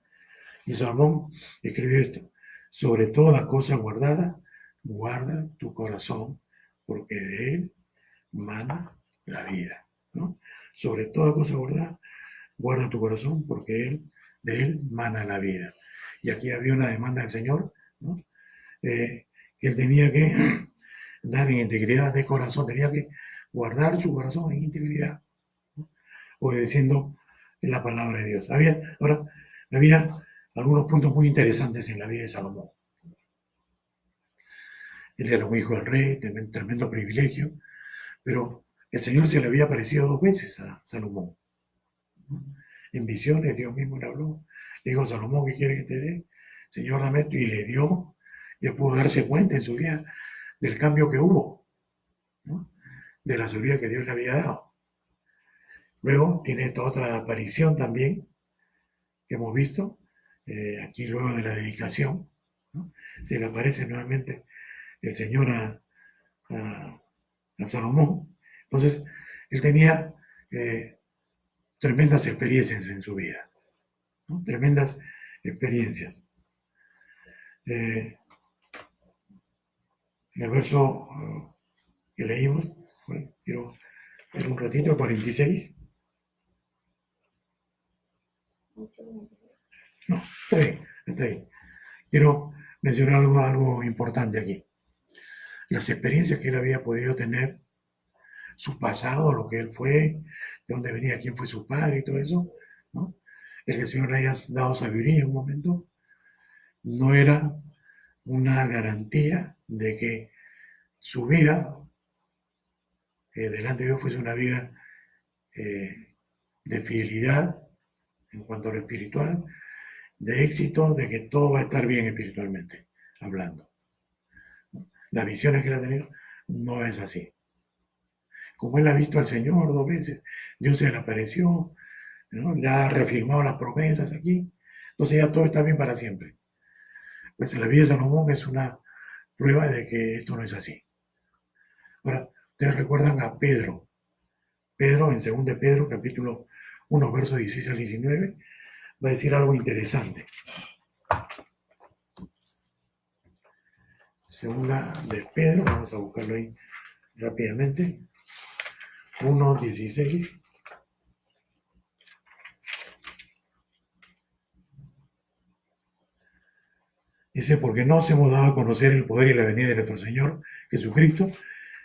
Y Salomón escribió esto: sobre toda cosa guardada, guarda tu corazón, porque de él mana la vida, ¿no? Sobre toda cosa guardada, guarda tu corazón, porque de él mana la vida. Y aquí había una demanda del Señor, ¿no? Que él tenía que dar en integridad de corazón, tenía que guardar su corazón en integridad, ¿no? Obedeciendo la palabra de Dios. Había algunos puntos muy interesantes en la vida de Salomón. Él era un hijo del rey, tremendo privilegio, pero el Señor se le había aparecido 2 veces a Salomón. En visiones, Dios mismo le habló. Le dijo: Salomón, ¿qué quiere que te dé? Señor, dame esto. Y le dio. Y él pudo darse cuenta en su vida del cambio que hubo, ¿no? De la sabiduría que Dios le había dado. Luego tiene esta otra aparición también que hemos visto, aquí luego de la dedicación, ¿no? Se le aparece nuevamente el Señor a Salomón. Entonces, él tenía tremendas experiencias en su vida, ¿no? Tremendas experiencias. En el verso que leímos, bueno, quiero ver un ratito, el 46. No, está ahí. Quiero mencionar algo importante aquí. Las experiencias que él había podido tener, su pasado, lo que él fue, de dónde venía, quién fue su padre y todo eso, ¿no? El que el Señor le haya dado sabiduría en un momento, no era una garantía de que su vida delante de Dios fuese una vida de fidelidad en cuanto a lo espiritual, de éxito, de que todo va a estar bien espiritualmente hablando. Las visiones que él ha tenido no es así. Como él ha visto al Señor 2 veces, Dios se le apareció, ¿no? Le ha reafirmado las promesas aquí, entonces ya todo está bien para siempre. Pues la vida de Salomón es una prueba de que esto no es así. Ahora, ustedes recuerdan a Pedro. Pedro, en 2 de Pedro, capítulo 1, versos 16 al 19, va a decir algo interesante. 2 de Pedro, vamos a buscarlo ahí rápidamente. 1:16. Dice: porque no os hemos dado a conocer el poder y la venida de nuestro Señor Jesucristo,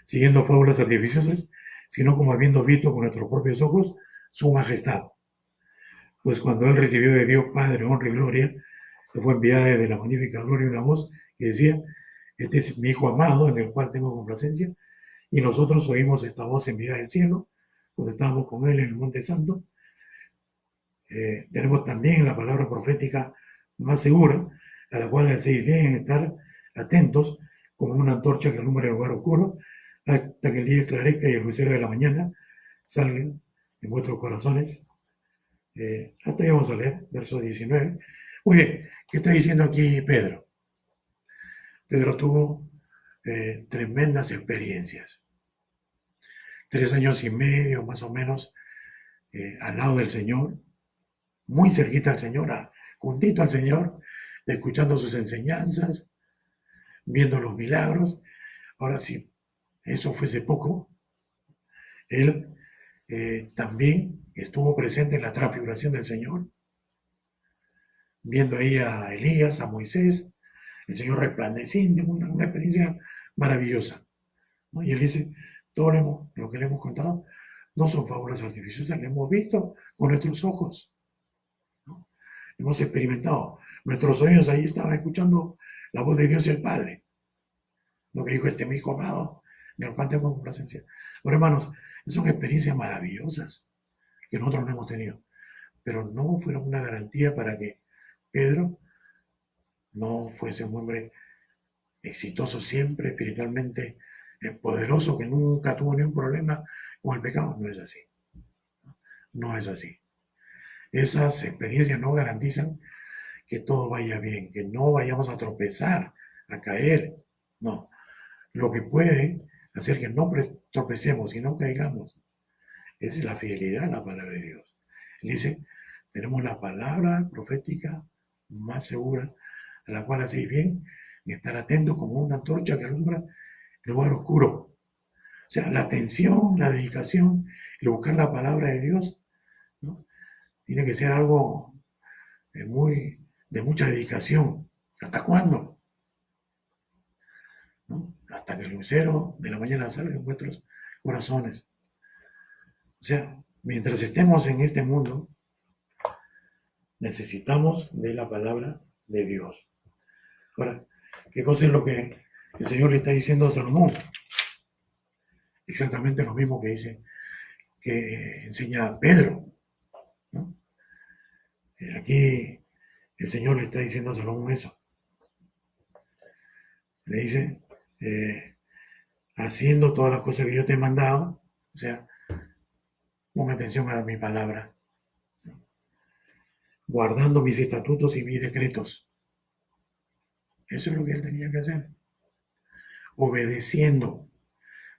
siguiendo fábulas artificiosas, sino como habiendo visto con nuestros propios ojos su majestad. Pues cuando él recibió de Dios Padre honra y gloria, le fue enviada desde la magnífica gloria una voz que decía: este es mi Hijo amado, en el cual tengo complacencia. Y nosotros oímos esta voz enviada del cielo, cuando estábamos con él en el Monte Santo. Tenemos también la palabra profética más segura, a la cual hacéis bien en estar atentos, como una antorcha que alumbra el lugar oscuro, hasta que el día esclarezca y el lucero de la mañana salga en vuestros corazones. Hasta ahí vamos a leer, verso 19. Muy bien, ¿qué está diciendo aquí Pedro? Pedro tuvo tremendas experiencias. 3 años y medio más o menos al lado del Señor, muy cerquita al Señor, juntito al Señor, escuchando sus enseñanzas, viendo los milagros. Ahora, si eso fuese poco, él también estuvo presente en la transfiguración del Señor, viendo ahí a Elías, a Moisés, el Señor resplandeciente, una experiencia maravillosa, ¿no? Y él dice: todo lo que le hemos contado no son fábulas artificiosas, lo hemos visto con nuestros ojos, ¿no? Hemos experimentado. Nuestros oídos ahí estaban escuchando la voz de Dios el Padre, lo que dijo: este mi Hijo amado, en el cual tengo complacencia. Pero hermanos, son experiencias maravillosas que nosotros no hemos tenido, pero no fueron una garantía para que Pedro no fuese un hombre exitoso siempre, espiritualmente poderoso, que nunca tuvo ningún problema con el pecado. No es así. No es así. Esas experiencias no garantizan que todo vaya bien, que no vayamos a tropezar, a caer. No. Lo que puede hacer que no tropecemos y no caigamos es la fidelidad a la palabra de Dios. Él dice: tenemos la palabra profética más segura, a la cual hacéis bien y estar atentos como una antorcha que alumbra el lugar oscuro. O sea, la atención, la dedicación, el buscar la palabra de Dios, ¿no? Tiene que ser algo de mucha dedicación. ¿Hasta cuándo? ¿No? Hasta que el lucero de la mañana salga en vuestros corazones. O sea, mientras estemos en este mundo, necesitamos de la palabra de Dios. Ahora, ¿qué cosa es lo que el Señor le está diciendo a Salomón? Exactamente lo mismo que dice, que enseña Pedro, ¿no? Aquí el Señor le está diciendo a Salomón eso. Le dice: haciendo todas las cosas que yo te he mandado, o sea, pon atención a mi palabra, guardando mis estatutos y mis decretos. Eso es lo que él tenía que hacer. Obedeciendo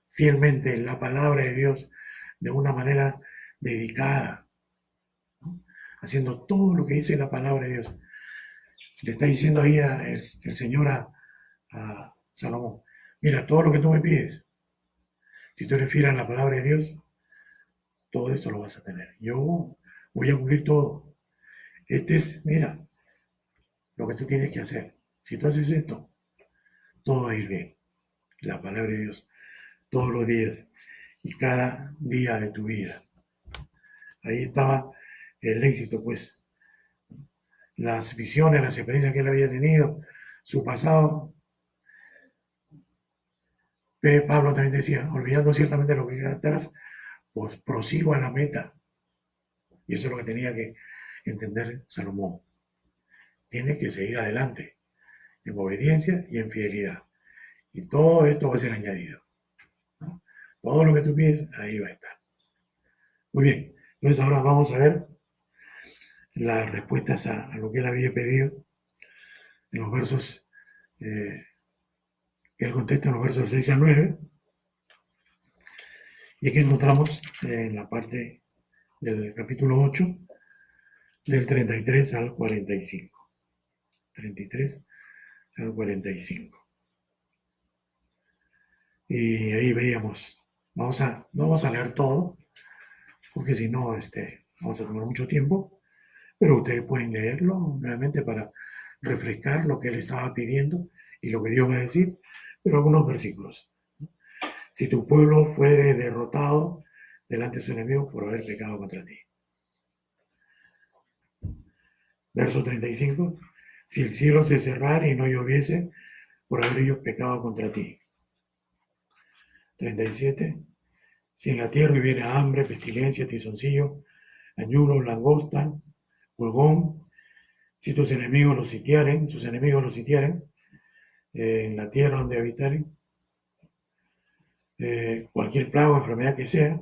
fielmente la palabra de Dios de una manera dedicada, ¿no? Haciendo todo lo que dice la palabra de Dios. Le está diciendo ahí el Señor a Salomón: mira, todo lo que tú me pides, si tú eres fiel a la palabra de Dios, todo esto lo vas a tener. Yo voy a cumplir todo. Mira, lo que tú tienes que hacer. Si tú haces esto, todo va a ir bien. La palabra de Dios, todos los días y cada día de tu vida. Ahí estaba el éxito, pues. Las visiones, las experiencias que él había tenido, su pasado. Pablo también decía: olvidando ciertamente lo que queda atrás, pues prosigo a la meta. Y eso es lo que tenía que entender Salomón. Tiene que seguir adelante, en obediencia y en fidelidad. Y todo esto va a ser añadido, ¿no? Todo lo que tú pides, ahí va a estar. Muy bien, entonces ahora vamos a ver las respuestas a lo que él había pedido en los versos, que él contesta en los versos del 6 al 9. Y aquí encontramos en la parte del capítulo 8, del 33 al 45. 33 al 45. Y ahí veíamos, no vamos a leer todo, porque si no, vamos a tomar mucho tiempo, pero ustedes pueden leerlo nuevamente para refrescar lo que él estaba pidiendo y lo que Dios va a decir, pero algunos versículos. Si tu pueblo fuere derrotado delante de su enemigo por haber pecado contra ti. Verso 35. Si el cielo se cerrara y no lloviese, por haber ellos pecado contra ti. 37. Si en la tierra hubiera hambre, pestilencia, tizoncillo, añulo, langosta, pulgón, si tus enemigos los sitiaren, sus enemigos los sitiaren, en la tierra donde habitaren, cualquier plaga o enfermedad que sea,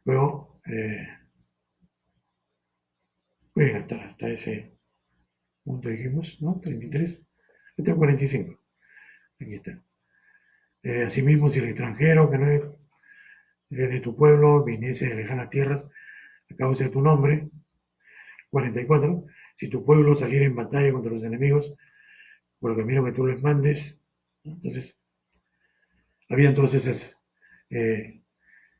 luego, pues hasta ese punto dijimos, ¿no? 33, hasta el 45, aquí está. Asimismo, si el extranjero que no es de tu pueblo viniese de lejanas tierras a causa de tu nombre, 44, si tu pueblo saliera en batalla contra los enemigos por el camino que tú les mandes, ¿no? Entonces, había entonces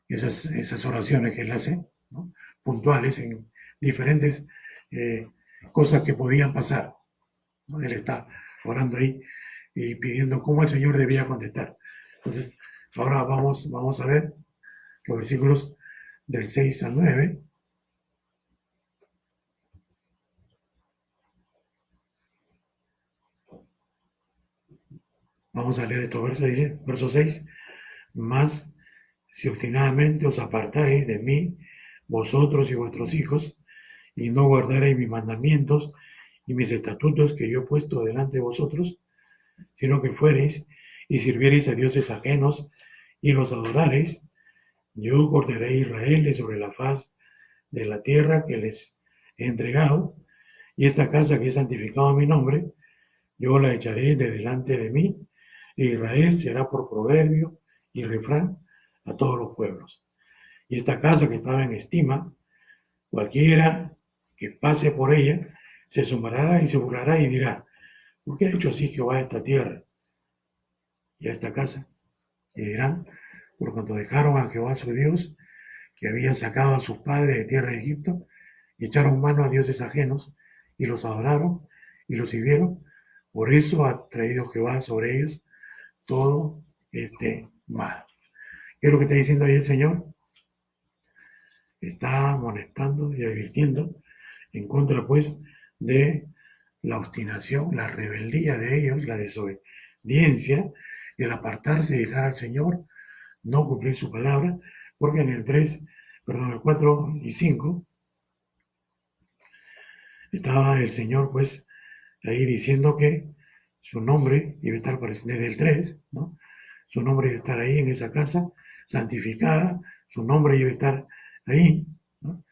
esas oraciones que él hace, ¿no? Puntuales en diferentes cosas que podían pasar, ¿no? Él está orando ahí y pidiendo cómo el Señor debía contestar. Entonces, ahora vamos a ver los versículos del 6 al 9. Vamos a leer estos versos, dice, verso 6, más si obstinadamente os apartareis de mí, vosotros y vuestros hijos, y no guardareis mis mandamientos y mis estatutos que yo he puesto delante de vosotros, sino que fuereis y sirviereis a dioses ajenos y los adorareis, yo cortaré a Israel de sobre la faz de la tierra que les he entregado, y esta casa que he santificado a mi nombre, yo la echaré de delante de mí, e Israel será por proverbio y refrán a todos los pueblos. Y esta casa que estaba en estima, cualquiera que pase por ella, se asombrará y se burlará y dirá, ¿por qué ha hecho así Jehová a esta tierra y a esta casa? Y dirán, por cuanto dejaron a Jehová su Dios, que había sacado a sus padres de tierra de Egipto, y echaron mano a dioses ajenos, y los adoraron, y los sirvieron. Por eso ha traído Jehová sobre ellos todo este mal. ¿Qué es lo que está diciendo ahí el Señor? Está amonestando y advirtiendo en contra, pues, de la obstinación, la rebeldía de ellos, la desobediencia, el apartarse y dejar al Señor, no cumplir su palabra, porque en el 4 y 5, estaba el Señor, pues, ahí diciendo que su nombre iba a estar desde el 3, ¿no? Su nombre iba a estar ahí en esa casa, santificada, su nombre iba a estar ahí, ¿no?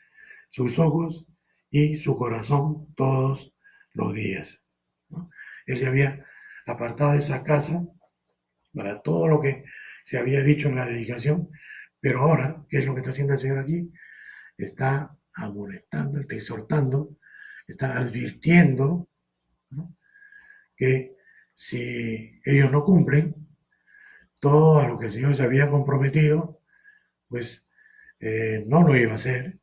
Sus ojos y su corazón todos los días, ¿no? Él ya había apartado esa casa para todo lo que se había dicho en la dedicación, pero ahora, ¿qué es lo que está haciendo el Señor aquí? Está amonestando, está exhortando, está advirtiendo, ¿no? Que si ellos no cumplen todo a lo que el Señor se había comprometido, pues no lo iba a hacer,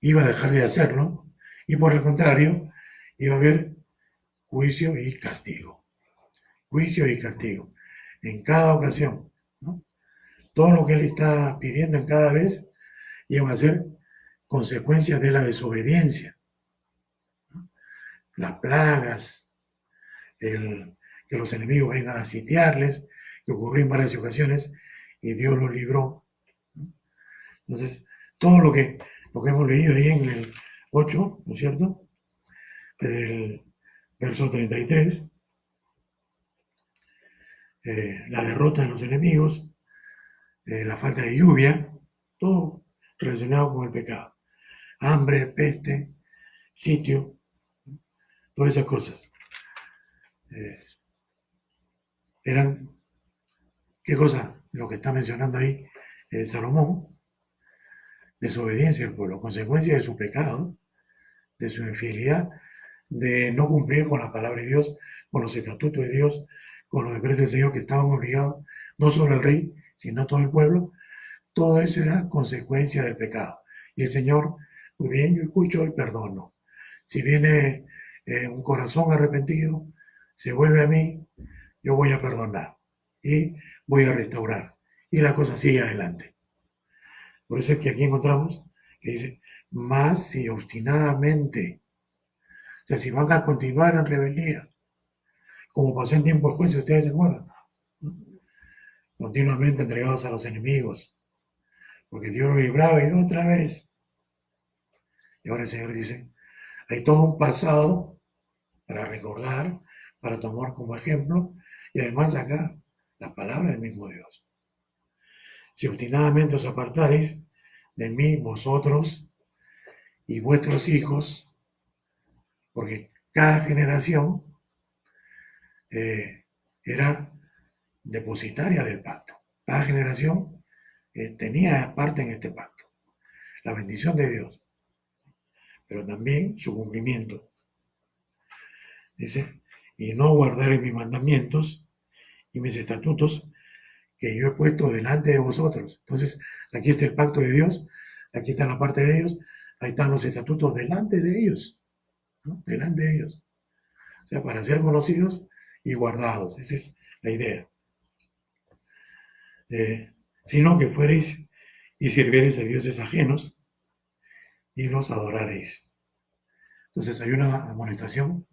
iba a dejar de hacerlo, y por el contrario, iba a haber juicio y castigo. Juicio y castigo. En cada ocasión, ¿no? Todo lo que Él está pidiendo en cada vez iban a ser consecuencias de la desobediencia, ¿no? Las plagas, que los enemigos vengan a sitiarles, que ocurrió en varias ocasiones y Dios los libró, ¿no? Entonces, todo lo que hemos leído ahí en el 8, ¿no es cierto? Del verso 33, la derrota de los enemigos, la falta de lluvia, todo relacionado con el pecado. Hambre, peste, sitio, todas esas cosas. Eran, ¿qué cosa? Lo que está mencionando ahí Salomón, desobediencia del pueblo, consecuencia de su pecado, de su infidelidad, de no cumplir con la palabra de Dios, con los estatutos de Dios, con los decretos del Señor que estaban obligados, no solo el rey, sino todo el pueblo. Todo eso era consecuencia del pecado. Y el Señor, muy bien, yo escucho y perdono. Si viene un corazón arrepentido, se vuelve a mí, yo voy a perdonar y voy a restaurar. Y la cosa sigue adelante. Por eso es que aquí encontramos que dice, Más si obstinadamente, o sea, si van a continuar en rebeldía, como pasó en tiempos de jueces, ustedes se acuerdan, continuamente entregados a los enemigos, porque Dios lo libraba y otra vez. Y ahora el Señor dice, hay todo un pasado para recordar, para tomar como ejemplo, y además acá la palabra del mismo Dios. Si obstinadamente os apartareis de mí, vosotros y vuestros hijos, porque cada generación era depositaria del pacto. Cada generación tenía parte en este pacto, la bendición de Dios, pero también su cumplimiento. Dice, y no guardaréis mis mandamientos y mis estatutos que yo he puesto delante de vosotros. Entonces, aquí está el pacto de Dios, aquí está la parte de ellos, ahí están los estatutos delante de ellos, ¿no? Delante de ellos. O sea, para ser conocidos y guardados. Esa es la idea. Sino que fuereis y sirviereis a dioses ajenos y los adoraréis. Entonces hay una amonestación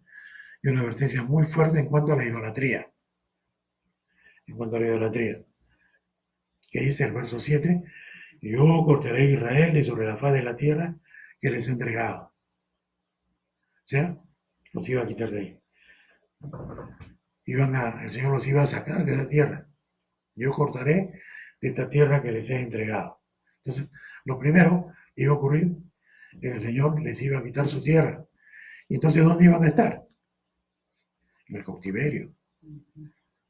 y una advertencia muy fuerte en cuanto a la idolatría. En cuanto a la idolatría. Que dice el verso 7, yo cortaré a Israel de sobre la faz de la tierra que les he entregado. O sea, los iba a quitar de ahí. El Señor los iba a sacar de esa tierra. Yo cortaré de esta tierra que les he entregado. Entonces, lo primero que iba a ocurrir es que el Señor les iba a quitar su tierra. Y entonces, ¿dónde iban a estar? En el cautiverio.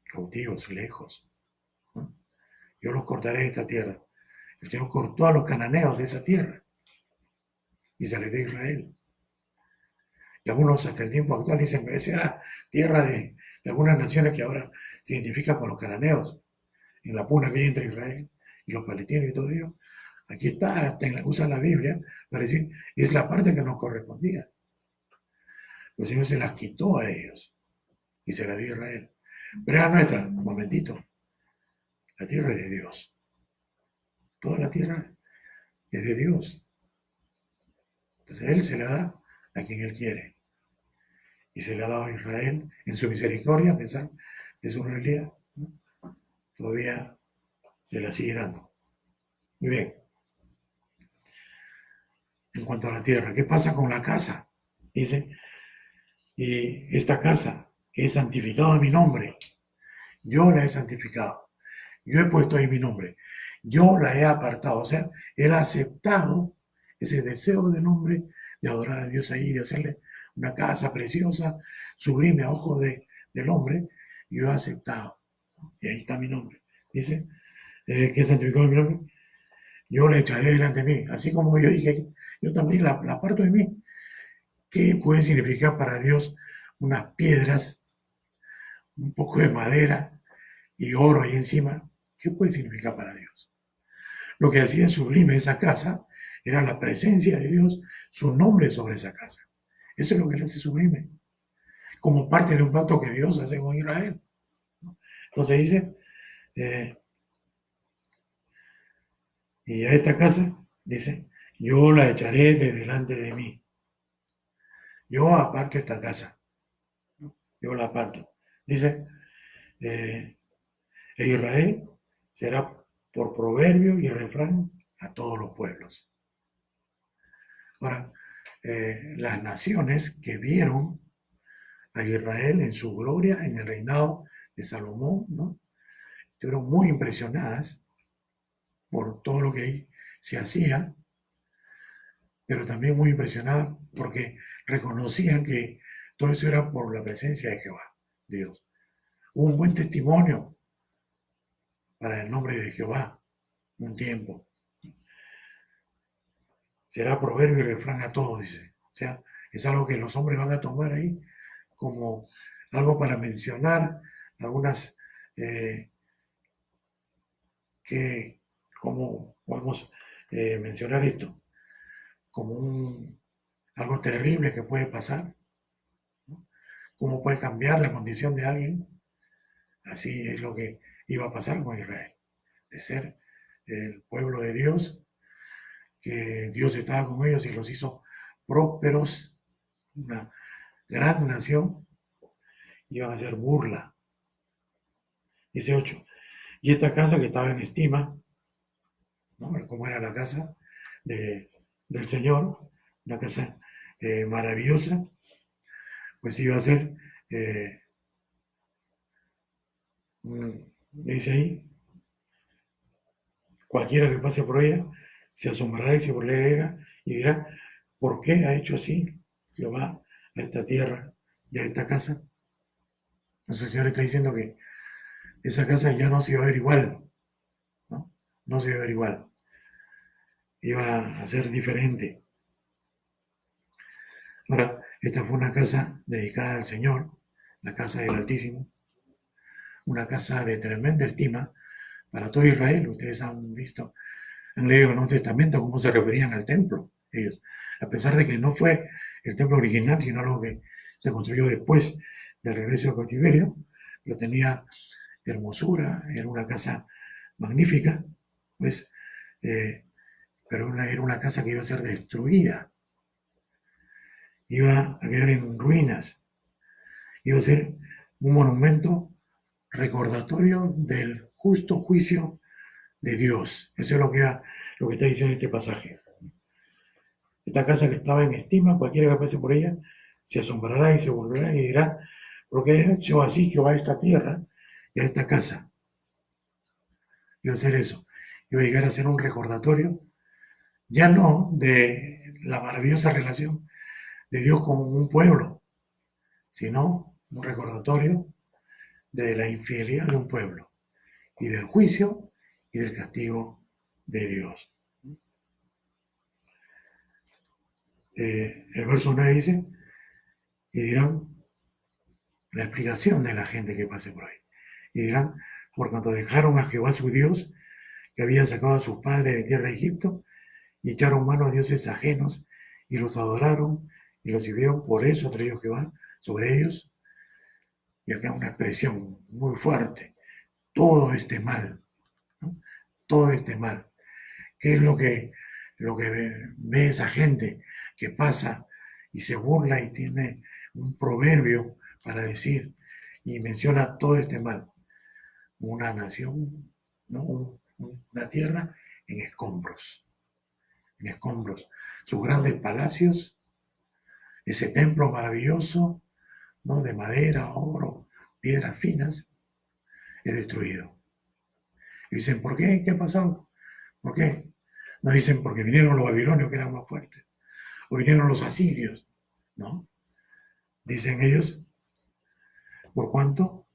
Cautivos, lejos, ¿no? Yo los cortaré de esta tierra. El Señor cortó a los cananeos de esa tierra y se les dio a Israel. Y algunos hasta el tiempo actual dicen que esa era tierra de algunas naciones que ahora se identifican con los cananeos, en la puna que hay entre Israel y los palestinos y todo ello. Aquí está, hasta usan la Biblia para decir, es la parte que nos correspondía. El Señor se las quitó a ellos y se la dio a Israel. Pero era nuestra, un momentito, la tierra es de Dios. Toda la tierra es de Dios. Entonces Él se la da a quien Él quiere. Y se la ha dado a Israel en su misericordia, a pesar de su realidad, ¿no? Todavía se la sigue dando. Muy bien. En cuanto a la tierra, ¿qué pasa con la casa? Dice, y esta casa que es santificado a mi nombre, yo la he santificado, yo he puesto ahí mi nombre, yo la he apartado, o sea, él ha aceptado ese deseo del hombre de adorar a Dios ahí, de hacerle una casa preciosa, sublime a ojos del hombre, yo he aceptado, y ahí está mi nombre. Dice, que es santificado a mi nombre, yo le echaré delante de mí, así como yo dije, yo también la aparto de mí. ¿Qué puede significar para Dios unas piedras, un poco de madera y oro ahí encima? ¿Qué puede significar para Dios? Lo que hacía sublime esa casa era la presencia de Dios, su nombre sobre esa casa. Eso es lo que le hace sublime, como parte de un pacto que Dios hace con Israel. Entonces dice, y a esta casa, dice, yo la echaré de delante de mí. Yo aparto esta casa, yo la aparto. Dice, e Israel será por proverbio y refrán a todos los pueblos. Ahora, las naciones que vieron a Israel en su gloria, en el reinado de Salomón, ¿no? Estuvieron muy impresionadas por todo lo que ahí se hacía, pero también muy impresionadas porque reconocían que todo eso era por la presencia de Jehová, Dios. Hubo un buen testimonio para el nombre de Jehová, un tiempo. Será proverbio y refrán a todos, dice. O sea, es algo que los hombres van a tomar ahí como algo para mencionar algunas que, como podemos mencionar esto, como algo terrible que puede pasar, ¿no? Cómo puede cambiar la condición de alguien. Así es lo que iba a pasar con Israel, de ser el pueblo de Dios que Dios estaba con ellos y los hizo prósperos, una gran nación, iban a ser burla. Dice 8. Y esta casa que estaba en estima, ¿no? Como era la casa del Señor, una casa maravillosa, pues iba a ser, dice ahí, cualquiera que pase por ella se asombrará y se burlará y dirá, ¿por qué ha hecho así Jehová a esta tierra y a esta casa? Entonces el Señor está diciendo que esa casa ya no se iba a ver igual, ¿no? No se iba a ver igual, iba a ser diferente. Ahora, esta fue una casa dedicada al Señor, la casa del Altísimo, una casa de tremenda estima para todo Israel. Ustedes han visto, han leído en el Nuevo Testamento cómo se referían al templo, ellos, a pesar de que no fue el templo original, sino algo que se construyó después del regreso al cautiverio, pero tenía hermosura, era una casa magnífica, pues, pero era una casa que iba a ser destruida, iba a quedar en ruinas, iba a ser un monumento recordatorio del justo juicio de Dios. Eso es lo que está diciendo este pasaje. Esta casa que estaba en estima, cualquiera que pase por ella, se asombrará y se volverá y dirá, porque ha hecho así Jehová a esta tierra y a esta casa. Iba a hacer eso. Iba a llegar a ser un recordatorio, ya no de la maravillosa relación de Dios con un pueblo, sino un recordatorio de la infidelidad de un pueblo y del juicio y del castigo de Dios. El verso 9 dice, y dirán, la explicación de la gente que pase por ahí, y dirán, por cuanto dejaron a Jehová su Dios, que había sacado a sus padres de tierra de Egipto, y echaron mano a dioses ajenos, y los adoraron, y los sirvieron, por eso trajo Jehová sobre ellos, y acá una expresión muy fuerte, todo este mal, ¿no? Todo este mal. ¿Qué es lo que ve esa gente que pasa y se burla y tiene un proverbio para decir y menciona todo este mal? Una nación, ¿no? Una tierra en escombros. Sus grandes palacios, ese templo maravilloso, ¿no? De madera, oro, piedras finas, es destruido. Y dicen, ¿por qué? ¿Qué ha pasado? ¿Por qué? No dicen porque vinieron los babilonios que eran más fuertes, o vinieron los asirios, ¿no? Dicen ellos, por cuanto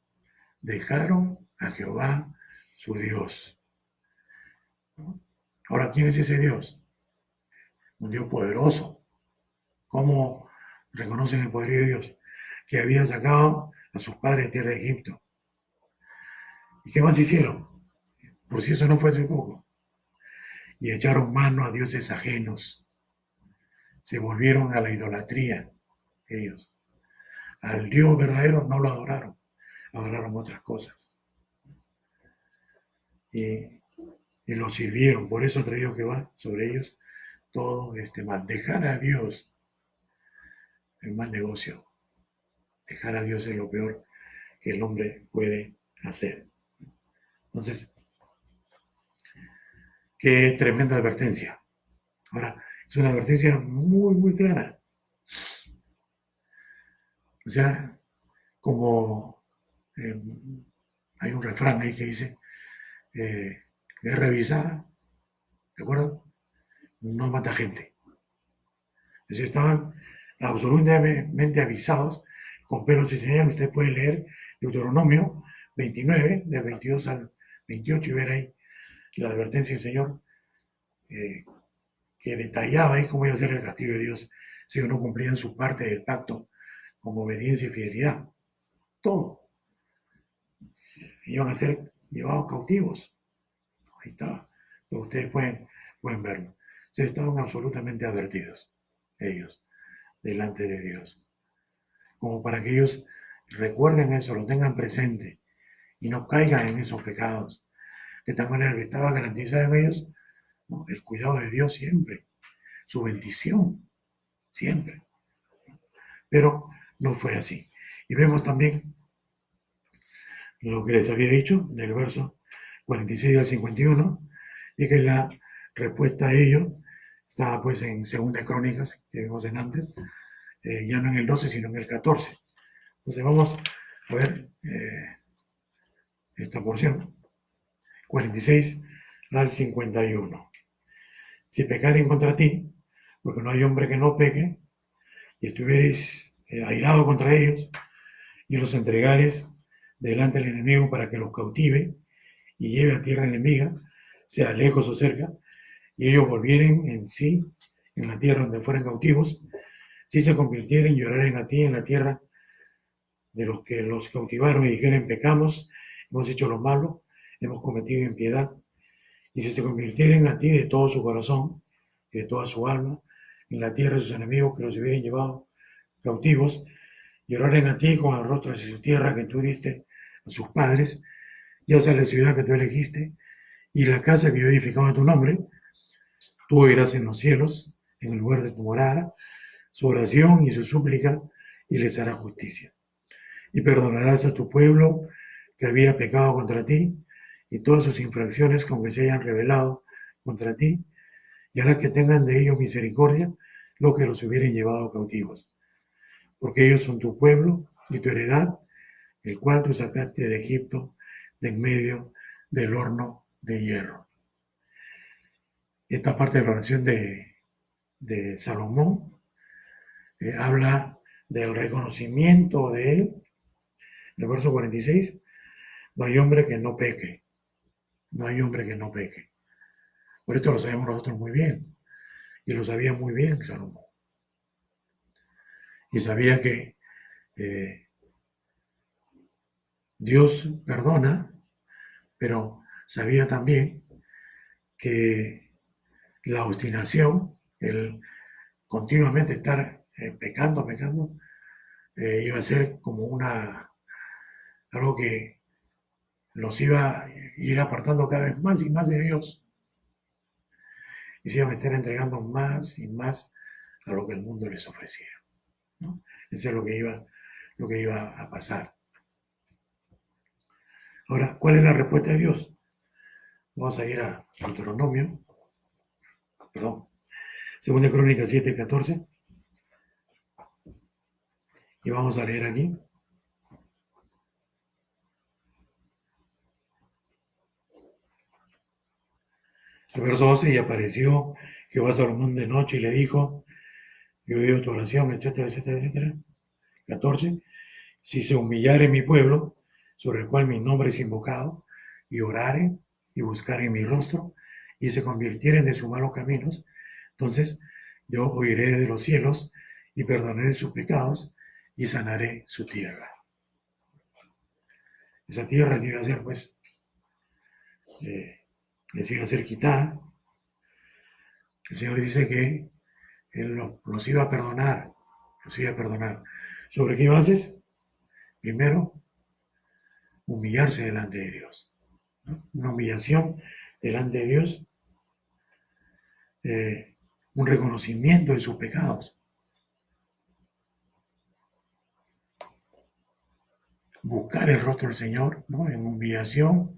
dejaron a Jehová su Dios, ¿no? Ahora, ¿quién es ese Dios? Un Dios poderoso. ¿Cómo reconocen el poder de Dios? Que había sacado a sus padres de tierra de Egipto. ¿Y qué más hicieron? Por si eso no fuese poco. Y echaron mano a dioses ajenos. Se volvieron a la idolatría ellos. Al Dios verdadero no lo adoraron. Adoraron otras cosas. Y lo sirvieron. Por eso ha traído Jehová sobre ellos todo este mal. Dejar a Dios, el mal negocio. Dejar a Dios es lo peor que el hombre puede hacer. Entonces, qué tremenda advertencia. Ahora, es una advertencia muy, muy clara. O sea, como hay un refrán ahí que dice, guerra avisada, ¿de acuerdo? No mata gente. Entonces estaban absolutamente avisados con pelos y señales. Usted puede leer Deuteronomio 29, del 22 al 28, y ver ahí la advertencia del Señor, que detallaba ahí cómo iba a ser el castigo de Dios si no cumplían su parte del pacto como obediencia y fidelidad. Todo. Iban a ser llevados cautivos. Ahí está. Ustedes pueden verlo. Se estaban absolutamente advertidos, ellos, delante de Dios. Como para que ellos recuerden eso, lo tengan presente y no caigan en esos pecados. De tal manera que estaba garantizado en ellos, ¿no? El cuidado de Dios siempre, su bendición siempre. Pero no fue así. Y vemos también lo que les había dicho del verso 46 al 51, y que la respuesta a ello estaba pues en Segunda Crónicas, que vimos en antes, ya no en el 12, sino en el 14. Entonces vamos a ver esta porción, 46 al 51. Si pecaren contra ti, porque no hay hombre que no peque, y estuvierais airado contra ellos, y los entregares delante del enemigo para que los cautive y lleve a tierra enemiga, sea lejos o cerca, y ellos volvieren en sí, en la tierra donde fueran cautivos, si se convirtieren, lloraren a ti en la tierra de los que los cautivaron y dijeren, pecamos, hemos hecho lo malo, hemos cometido impiedad, y si se convirtieren a ti de todo su corazón y de toda su alma, en la tierra de sus enemigos que los hubieran llevado cautivos, lloraren a ti con el rostro hacia su tierra que tú diste a sus padres, ya sea la ciudad que tú elegiste y la casa que yo he edificado a tu nombre, tú oirás en los cielos, en el lugar de tu morada, su oración y su súplica, y les hará justicia. Y perdonarás a tu pueblo que había pecado contra ti, y todas sus infracciones con que se hayan rebelado contra ti, y harás que tengan de ellos misericordia los que los hubieren llevado cautivos. Porque ellos son tu pueblo y tu heredad, el cual tú sacaste de Egipto, de en medio del horno de hierro. Esta parte de la oración de Salomón habla del reconocimiento de él. El verso 46, no hay hombre que no peque, no hay hombre que no peque. Por esto lo sabemos nosotros muy bien, y lo sabía muy bien Salomón. Y sabía que Dios perdona, pero sabía también que la obstinación, el continuamente estar pecando, iba a ser como algo que los iba a ir apartando cada vez más y más de Dios, y se iban a estar entregando más y más a lo que el mundo les ofrecía, ¿no? Eso es lo que iba a pasar. Ahora, ¿cuál es la respuesta de Dios? Vamos a ir a Deuteronomio, perdón, Segunda Crónica 7:14, y vamos a leer aquí. El verso 12, y apareció Jehová a Salomón de noche y le dijo, yo he oído tu oración, etcétera, etcétera, etcétera. 14, si se humillare mi pueblo, sobre el cual mi nombre es invocado, y orare y buscare mi rostro, y se convirtieren de sus malos caminos, entonces yo oiré de los cielos y perdonaré sus pecados y sanaré su tierra. Esa tierra que iba a ser, pues, les iba a ser quitada. El Señor dice que Él los iba a perdonar, los iba a perdonar. ¿Sobre qué bases? Primero, humillarse delante de Dios, ¿no? Una humillación delante de Dios, un reconocimiento de sus pecados, buscar el rostro del Señor, ¿no? En humillación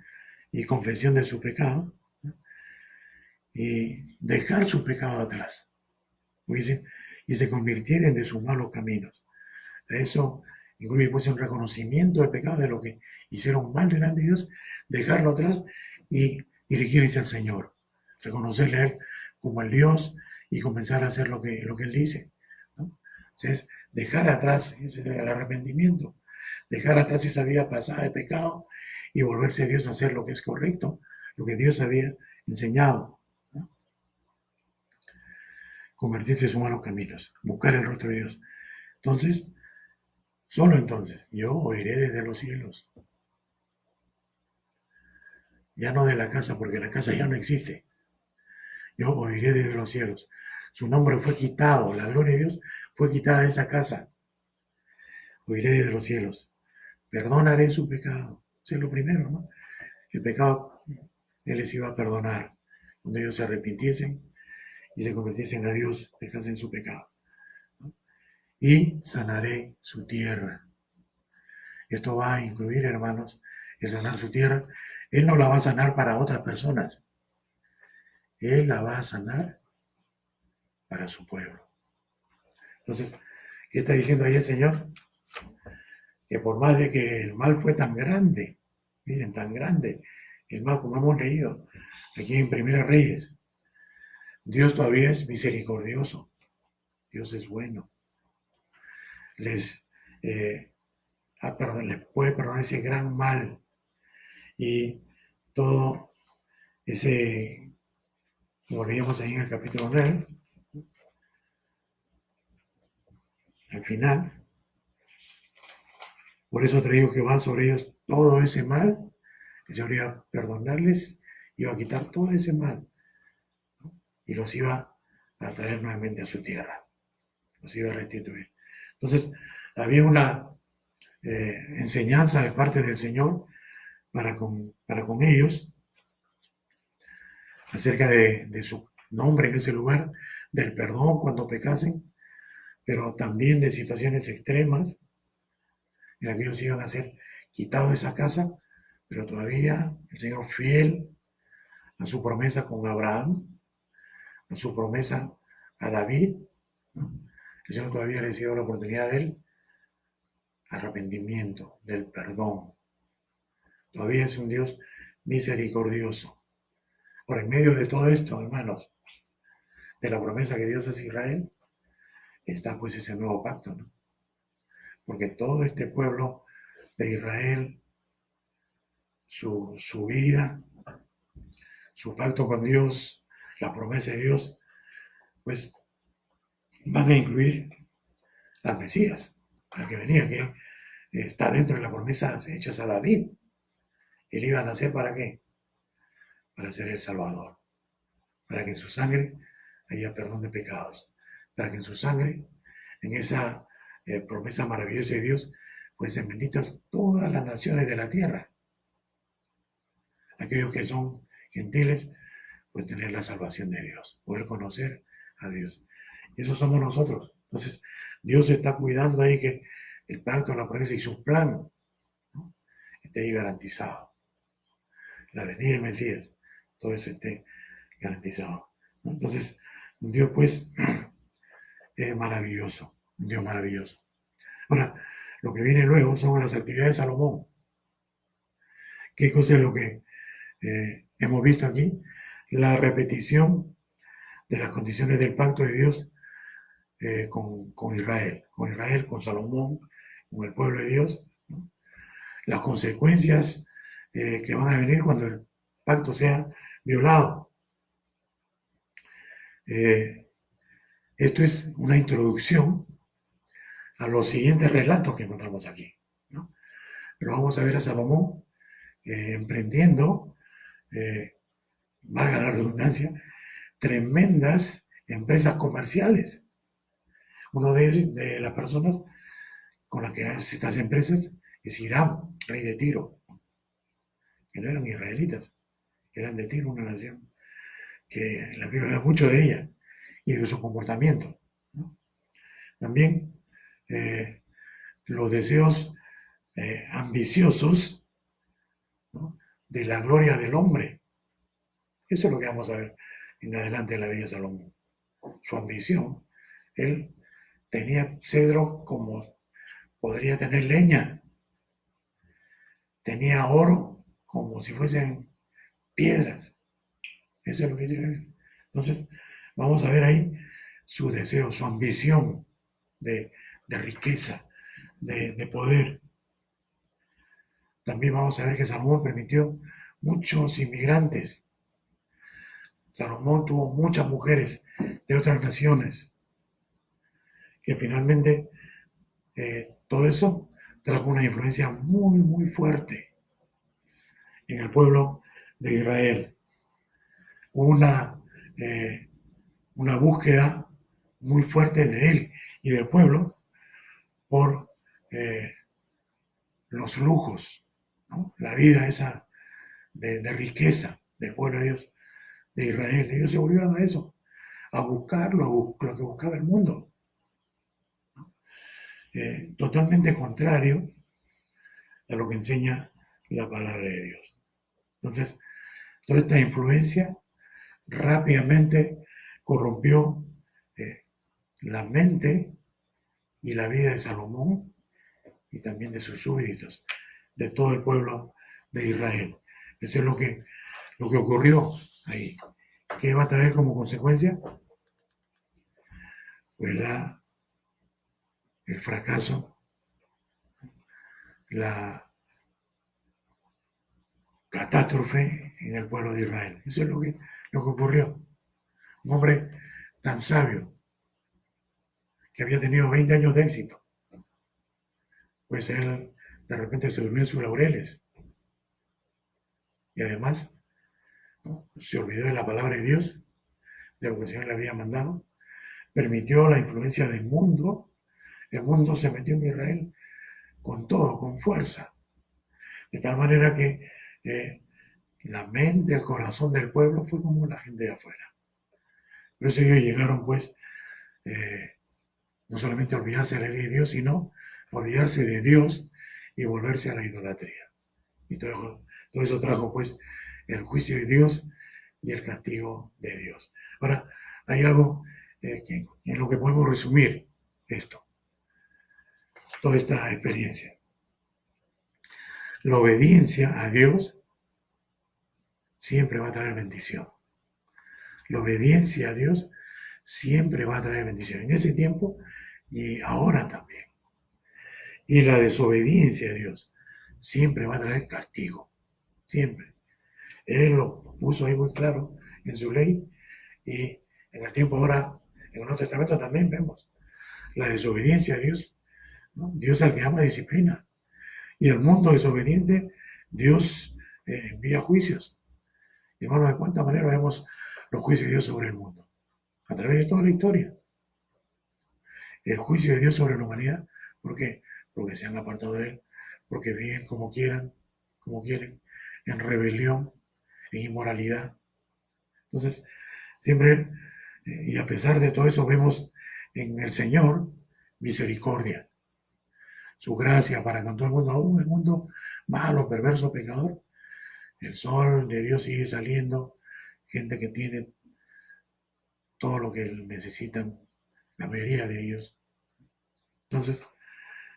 y confesión de su pecado, ¿no? Y dejar su pecado atrás, dice, y se convirtieren de sus malos caminos. Eso incluye pues un reconocimiento del pecado, de lo que hicieron mal delante de Dios, dejarlo atrás y dirigirse al Señor, reconocerle a Él como el Dios y comenzar a hacer lo que Él dice, ¿no? Entonces, dejar atrás el arrepentimiento, dejar atrás esa vida pasada de pecado y volverse a Dios a hacer lo que es correcto, lo que Dios había enseñado, ¿no? Convertirse en sus malos caminos, buscar el rostro de Dios. Entonces, solo entonces yo oiré desde los cielos, ya no de la casa, porque la casa ya no existe. Yo oiré desde los cielos. Su nombre fue quitado, la gloria de Dios fue quitada de esa casa. Oiré desde los cielos. Perdonaré su pecado. Eso es lo primero, ¿no? El pecado Él les iba a perdonar. donde ellos se arrepintiesen y se convirtiesen a Dios, dejasen su pecado, ¿no? Y sanaré su tierra. Esto va a incluir, hermanos, el sanar su tierra. Él no la va a sanar para otras personas. Él la va a sanar para su pueblo. Entonces, ¿qué está diciendo ahí el Señor? Que por más de que el mal fue tan grande, miren, tan grande, el mal como hemos leído aquí en Primera Reyes, Dios todavía es misericordioso. Dios es bueno. Les, les puede perdonar ese gran mal y todo ese, como leíamos ahí en el capítulo 9, al final, por eso te digo que va sobre ellos todo ese mal, el Señor iba a perdonarles, iba a quitar todo ese mal, ¿no? Y los iba a traer nuevamente a su tierra, los iba a restituir. Entonces, había una enseñanza de parte del Señor para con ellos acerca de su nombre en ese lugar, del perdón cuando pecasen, pero también de situaciones extremas en las que ellos iban a ser quitados de esa casa, pero todavía el Señor fiel a su promesa con Abraham, a su promesa a David, ¿no? El Señor todavía le dio la oportunidad del arrepentimiento, del perdón. Todavía es un Dios misericordioso. Por en medio de todo esto, hermanos, de la promesa que Dios hace a Israel, está pues ese nuevo pacto, ¿no? Porque todo este pueblo de Israel, su vida, su pacto con Dios, la promesa de Dios, pues van a incluir al Mesías, al que venía, que está dentro de la promesa hechas a David. Él iba a nacer ¿para qué? Para ser el Salvador, para que en su sangre haya perdón de pecados, para que en su sangre, en esa promesa maravillosa de Dios, pues sean benditas todas las naciones de la tierra. Aquellos que son gentiles, pues tener la salvación de Dios, poder conocer a Dios. Y eso somos nosotros. Entonces, Dios está cuidando ahí que el pacto, la promesa y su plan, ¿no?, esté ahí garantizado. La venida del Mesías, todo eso esté garantizado, ¿no? Entonces, Dios pues es maravilloso, un Dios maravilloso. Ahora, lo que viene luego son las actividades de Salomón. ¿Qué cosa es lo que hemos visto aquí? La repetición de las condiciones del pacto de Dios con Israel, con Salomón, con el pueblo de Dios, ¿no? Las consecuencias que van a venir cuando el pacto sea violado. Esto es una introducción a los siguientes relatos que encontramos aquí, ¿no? Pero vamos a ver a Salomón emprendiendo, valga la redundancia, tremendas empresas comerciales. Uno de las personas con las que hace estas empresas es Hiram, rey de Tiro, que no eran israelitas, eran de Tiro, una nación que la Biblia habla mucho de ella y de su comportamiento, ¿no? También los deseos ambiciosos, ¿no?, de la gloria del hombre. Eso es lo que vamos a ver en adelante en la vida de Salomón. Su ambición, él tenía cedro como podría tener leña, tenía oro como si fuesen piedras. Eso es lo que dice la Biblia. Entonces, vamos a ver ahí su deseo, su ambición de riqueza, de poder. También vamos a ver que Salomón permitió muchos inmigrantes. Salomón tuvo muchas mujeres de otras naciones, que finalmente todo eso trajo una influencia muy, muy fuerte en el pueblo de Israel. Una, una búsqueda muy fuerte de él y del pueblo por los lujos, ¿no?, la vida esa de riqueza del pueblo de Dios, de Israel. Ellos se volvieron a eso, a buscar lo que buscaba el mundo. Totalmente contrario a lo que enseña la palabra de Dios. Entonces, toda esta influencia rápidamente corrompió la mente y la vida de Salomón y también de sus súbditos, de todo el pueblo de Israel. Eso es lo que ocurrió ahí. ¿Qué va a traer como consecuencia? Pues el fracaso, la catástrofe en el pueblo de Israel. Eso es lo que ocurrió. Un hombre tan sabio, que había tenido 20 años de éxito, pues él de repente se durmió en sus laureles y además, ¿no?, se olvidó de la palabra de Dios, de lo que el Señor le había mandado, permitió la influencia del mundo. El mundo se metió en Israel con todo, con fuerza, de tal manera que la mente, el corazón del pueblo fue como la gente de afuera. Por eso ellos llegaron, pues, no solamente a olvidarse de la ley de Dios, sino a olvidarse de Dios y volverse a la idolatría. Y todo eso trajo, pues, el juicio de Dios y el castigo de Dios. Ahora, hay algo en lo que podemos resumir esto, toda esta experiencia. La obediencia a Dios siempre va a traer bendición. La obediencia a Dios siempre va a traer bendición. En ese tiempo y ahora también. Y la desobediencia a Dios siempre va a traer castigo. Siempre. Él lo puso ahí muy claro en su ley. Y en el tiempo ahora, en el Nuevo Testamento también vemos la desobediencia a Dios, ¿no? Dios al que ama disciplina. Y el mundo desobediente, Dios envía juicios. Y hermano, ¿de cuánta manera vemos los juicios de Dios sobre el mundo? A través de toda la historia. El juicio de Dios sobre la humanidad. ¿Por qué? Porque se han apartado de Él, porque viven como quieran, como quieren, en rebelión, en inmoralidad. Entonces, siempre, y a pesar de todo eso, vemos en el Señor misericordia, su gracia para con todo el mundo, aún el mundo malo, perverso, pecador. El sol de Dios sigue saliendo, gente que tiene todo lo que necesitan, la mayoría de ellos. Entonces,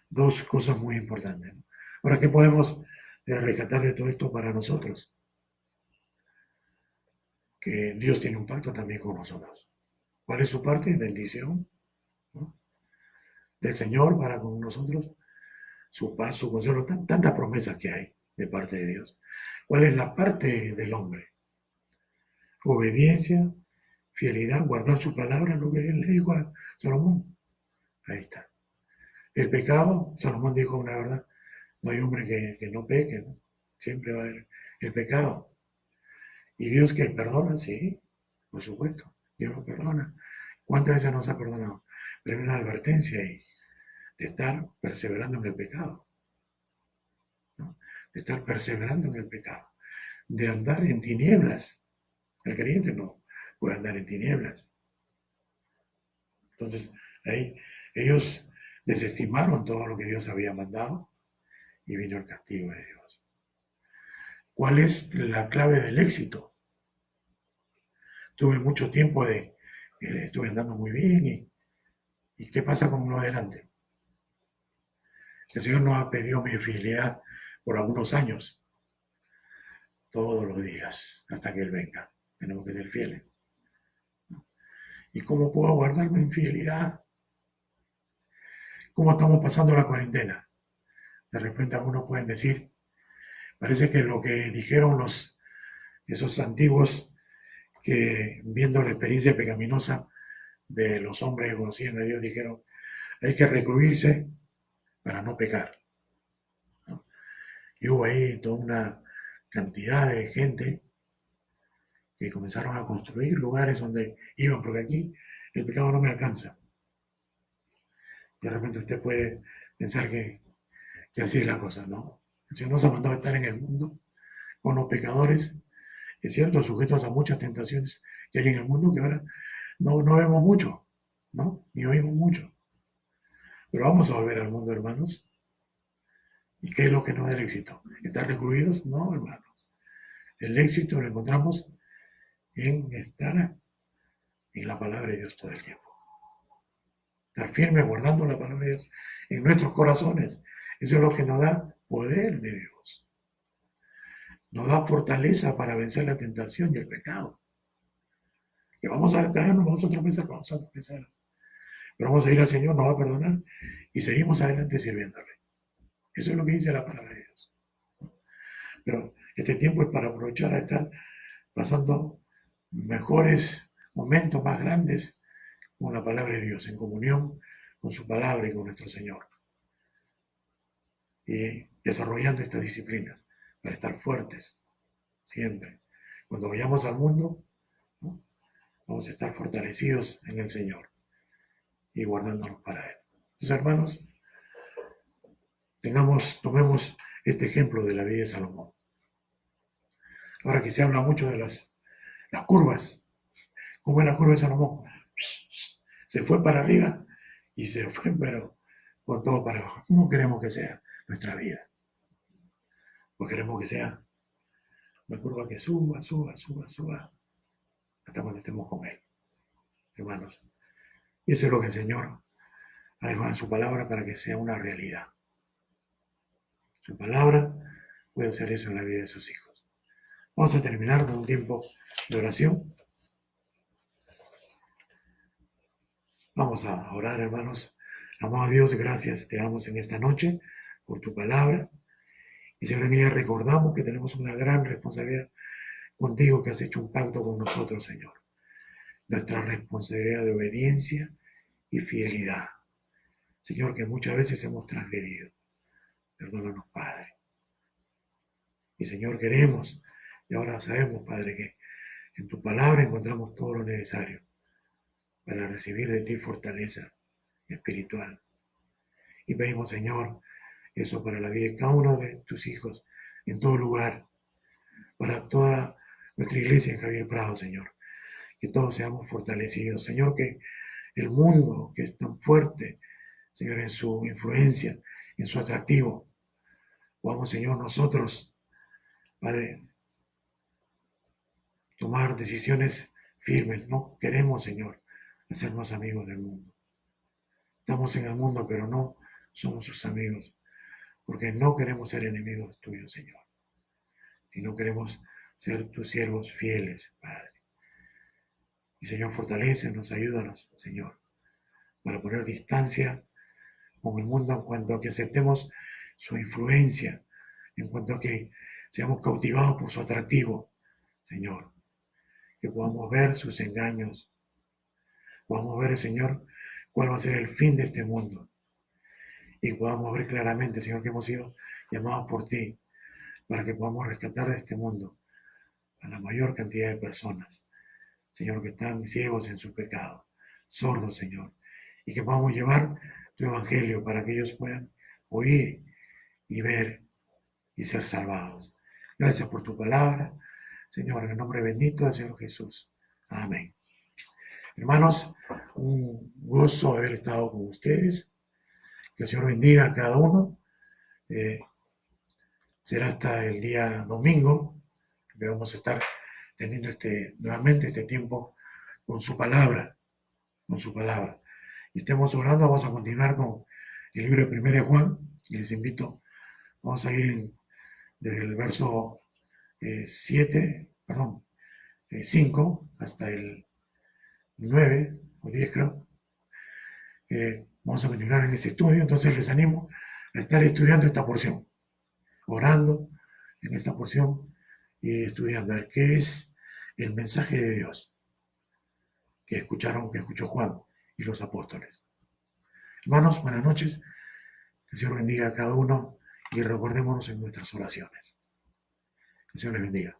dos cosas muy importantes. Ahora, ¿qué podemos rescatar de todo esto para nosotros? Que Dios tiene un pacto también con nosotros. ¿Cuál es su parte? Bendición, ¿no?, del Señor para con nosotros, su paz, su consuelo, tantas promesas que hay de parte de Dios. ¿Cuál es la parte del hombre? Obediencia, fidelidad, guardar su palabra, lo que él le dijo a Salomón. Ahí está. El pecado, Salomón dijo una verdad, no hay hombre que no peque, ¿no? Siempre va a haber el pecado. ¿Y Dios que perdona? Sí, por supuesto, Dios nos perdona. ¿Cuántas veces nos ha perdonado? Pero hay una advertencia ahí, de estar perseverando en el pecado, ¿no? De estar perseverando en el pecado, de andar en tinieblas. El creyente no puede andar en tinieblas. Entonces, ahí ellos desestimaron todo lo que Dios había mandado y vino el castigo de Dios. ¿Cuál es la clave del éxito? Tuve mucho tiempo estuve andando muy bien y ¿qué pasa con uno adelante? El Señor nos ha pedido mi fidelidad por algunos años, todos los días, hasta que Él venga. Tenemos que ser fieles. ¿Y cómo puedo guardar mi infidelidad? ¿Cómo estamos pasando la cuarentena? De repente algunos pueden decir, parece que lo que dijeron esos antiguos que viendo la experiencia pecaminosa de los hombres que conocían a Dios, dijeron, hay que recluirse para no pecar, ¿no? Y hubo ahí toda una cantidad de gente que comenzaron a construir lugares donde iban, porque aquí el pecado no me alcanza. De repente usted puede pensar que así es la cosa, ¿no? El Señor nos ha mandado a estar en el mundo con los pecadores Es cierto, sujetos a muchas tentaciones que hay en el mundo que ahora no vemos mucho, ¿no? Ni oímos mucho. Pero vamos a volver al mundo, hermanos. ¿Y qué es lo que nos da el éxito? ¿Estar recluidos? No, hermanos. El éxito lo encontramos en estar en la palabra de Dios todo el tiempo. Estar firme guardando la palabra de Dios en nuestros corazones. Eso es lo que nos da poder de Dios. Nos da fortaleza para vencer la tentación y el pecado. Que vamos a caernos, vamos a tropezar. Pero vamos a ir al Señor, nos va a perdonar y seguimos adelante sirviéndole. Eso es lo que dice la palabra de Dios. Pero este tiempo es para aprovechar a estar pasando mejores momentos, más grandes, con la palabra de Dios, en comunión con su palabra y con nuestro Señor. Y desarrollando estas disciplinas para estar fuertes siempre. Cuando vayamos al mundo, ¿no? Vamos a estar fortalecidos en el Señor y guardándonos para Él. Entonces, hermanos, tomemos este ejemplo de la vida de Salomón. Ahora que se habla mucho de las curvas, ¿cómo es la curva de Salomón? Se fue para arriba y se fue, pero con todo para abajo. ¿Cómo queremos que sea nuestra vida? Pues queremos que sea una curva que suba, hasta cuando estemos con Él, hermanos. Y eso es lo que el Señor ha dejado en su palabra para que sea una realidad. Su palabra puede hacer eso en la vida de sus hijos. Vamos a terminar con un tiempo de oración. Vamos a orar, hermanos. Amado Dios, gracias te damos en esta noche por tu palabra. Y Señor, en ella recordamos que tenemos una gran responsabilidad contigo, que has hecho un pacto con nosotros, Señor. Nuestra responsabilidad de obediencia y fidelidad. Señor, que muchas veces hemos transgredido. Perdónanos, Padre. Y Señor, queremos, y ahora sabemos, Padre, que en tu palabra encontramos todo lo necesario para recibir de ti fortaleza espiritual. Y pedimos, Señor, eso para la vida de cada uno de tus hijos, en todo lugar, para toda nuestra iglesia en Javier Prado, Señor. Que todos seamos fortalecidos. Señor, que el mundo que es tan fuerte, Señor, en su influencia, en su atractivo, podamos, Señor, nosotros, Padre, tomar decisiones firmes. No queremos, Señor, hacernos amigos del mundo. Estamos en el mundo, pero no somos sus amigos, porque no queremos ser enemigos tuyos, Señor, sino queremos ser tus siervos fieles, Padre. Y Señor, fortalécenos, ayúdanos, Señor, para poner distancia con el mundo en cuanto a que aceptemos su influencia, en cuanto a que seamos cautivados por su atractivo, Señor, que podamos ver sus engaños, podamos ver, Señor, cuál va a ser el fin de este mundo, y podamos ver claramente, Señor, que hemos sido llamados por ti para que podamos rescatar de este mundo a la mayor cantidad de personas, Señor, que están ciegos en su pecado, sordos, Señor, y que podamos llevar tu evangelio para que ellos puedan oír y ver y ser salvados. Gracias por tu palabra, Señor, en el nombre bendito del Señor Jesús. Amén. Hermanos, un gozo haber estado con ustedes. Que el Señor bendiga a cada uno. Será hasta el día domingo que vamos a estar teniendo nuevamente este tiempo con su palabra, Y estemos orando, vamos a continuar con el libro de 1 de Juan, y les invito, vamos a ir desde el verso 5 hasta el 9 o 10 creo. Vamos a continuar en este estudio, entonces les animo a estar estudiando esta porción, orando en esta porción y estudiando a ver qué es el mensaje de Dios que escuchó Juan y los apóstoles. Hermanos, buenas noches, que el Señor bendiga a cada uno y recordémonos en nuestras oraciones. Que el Señor les bendiga.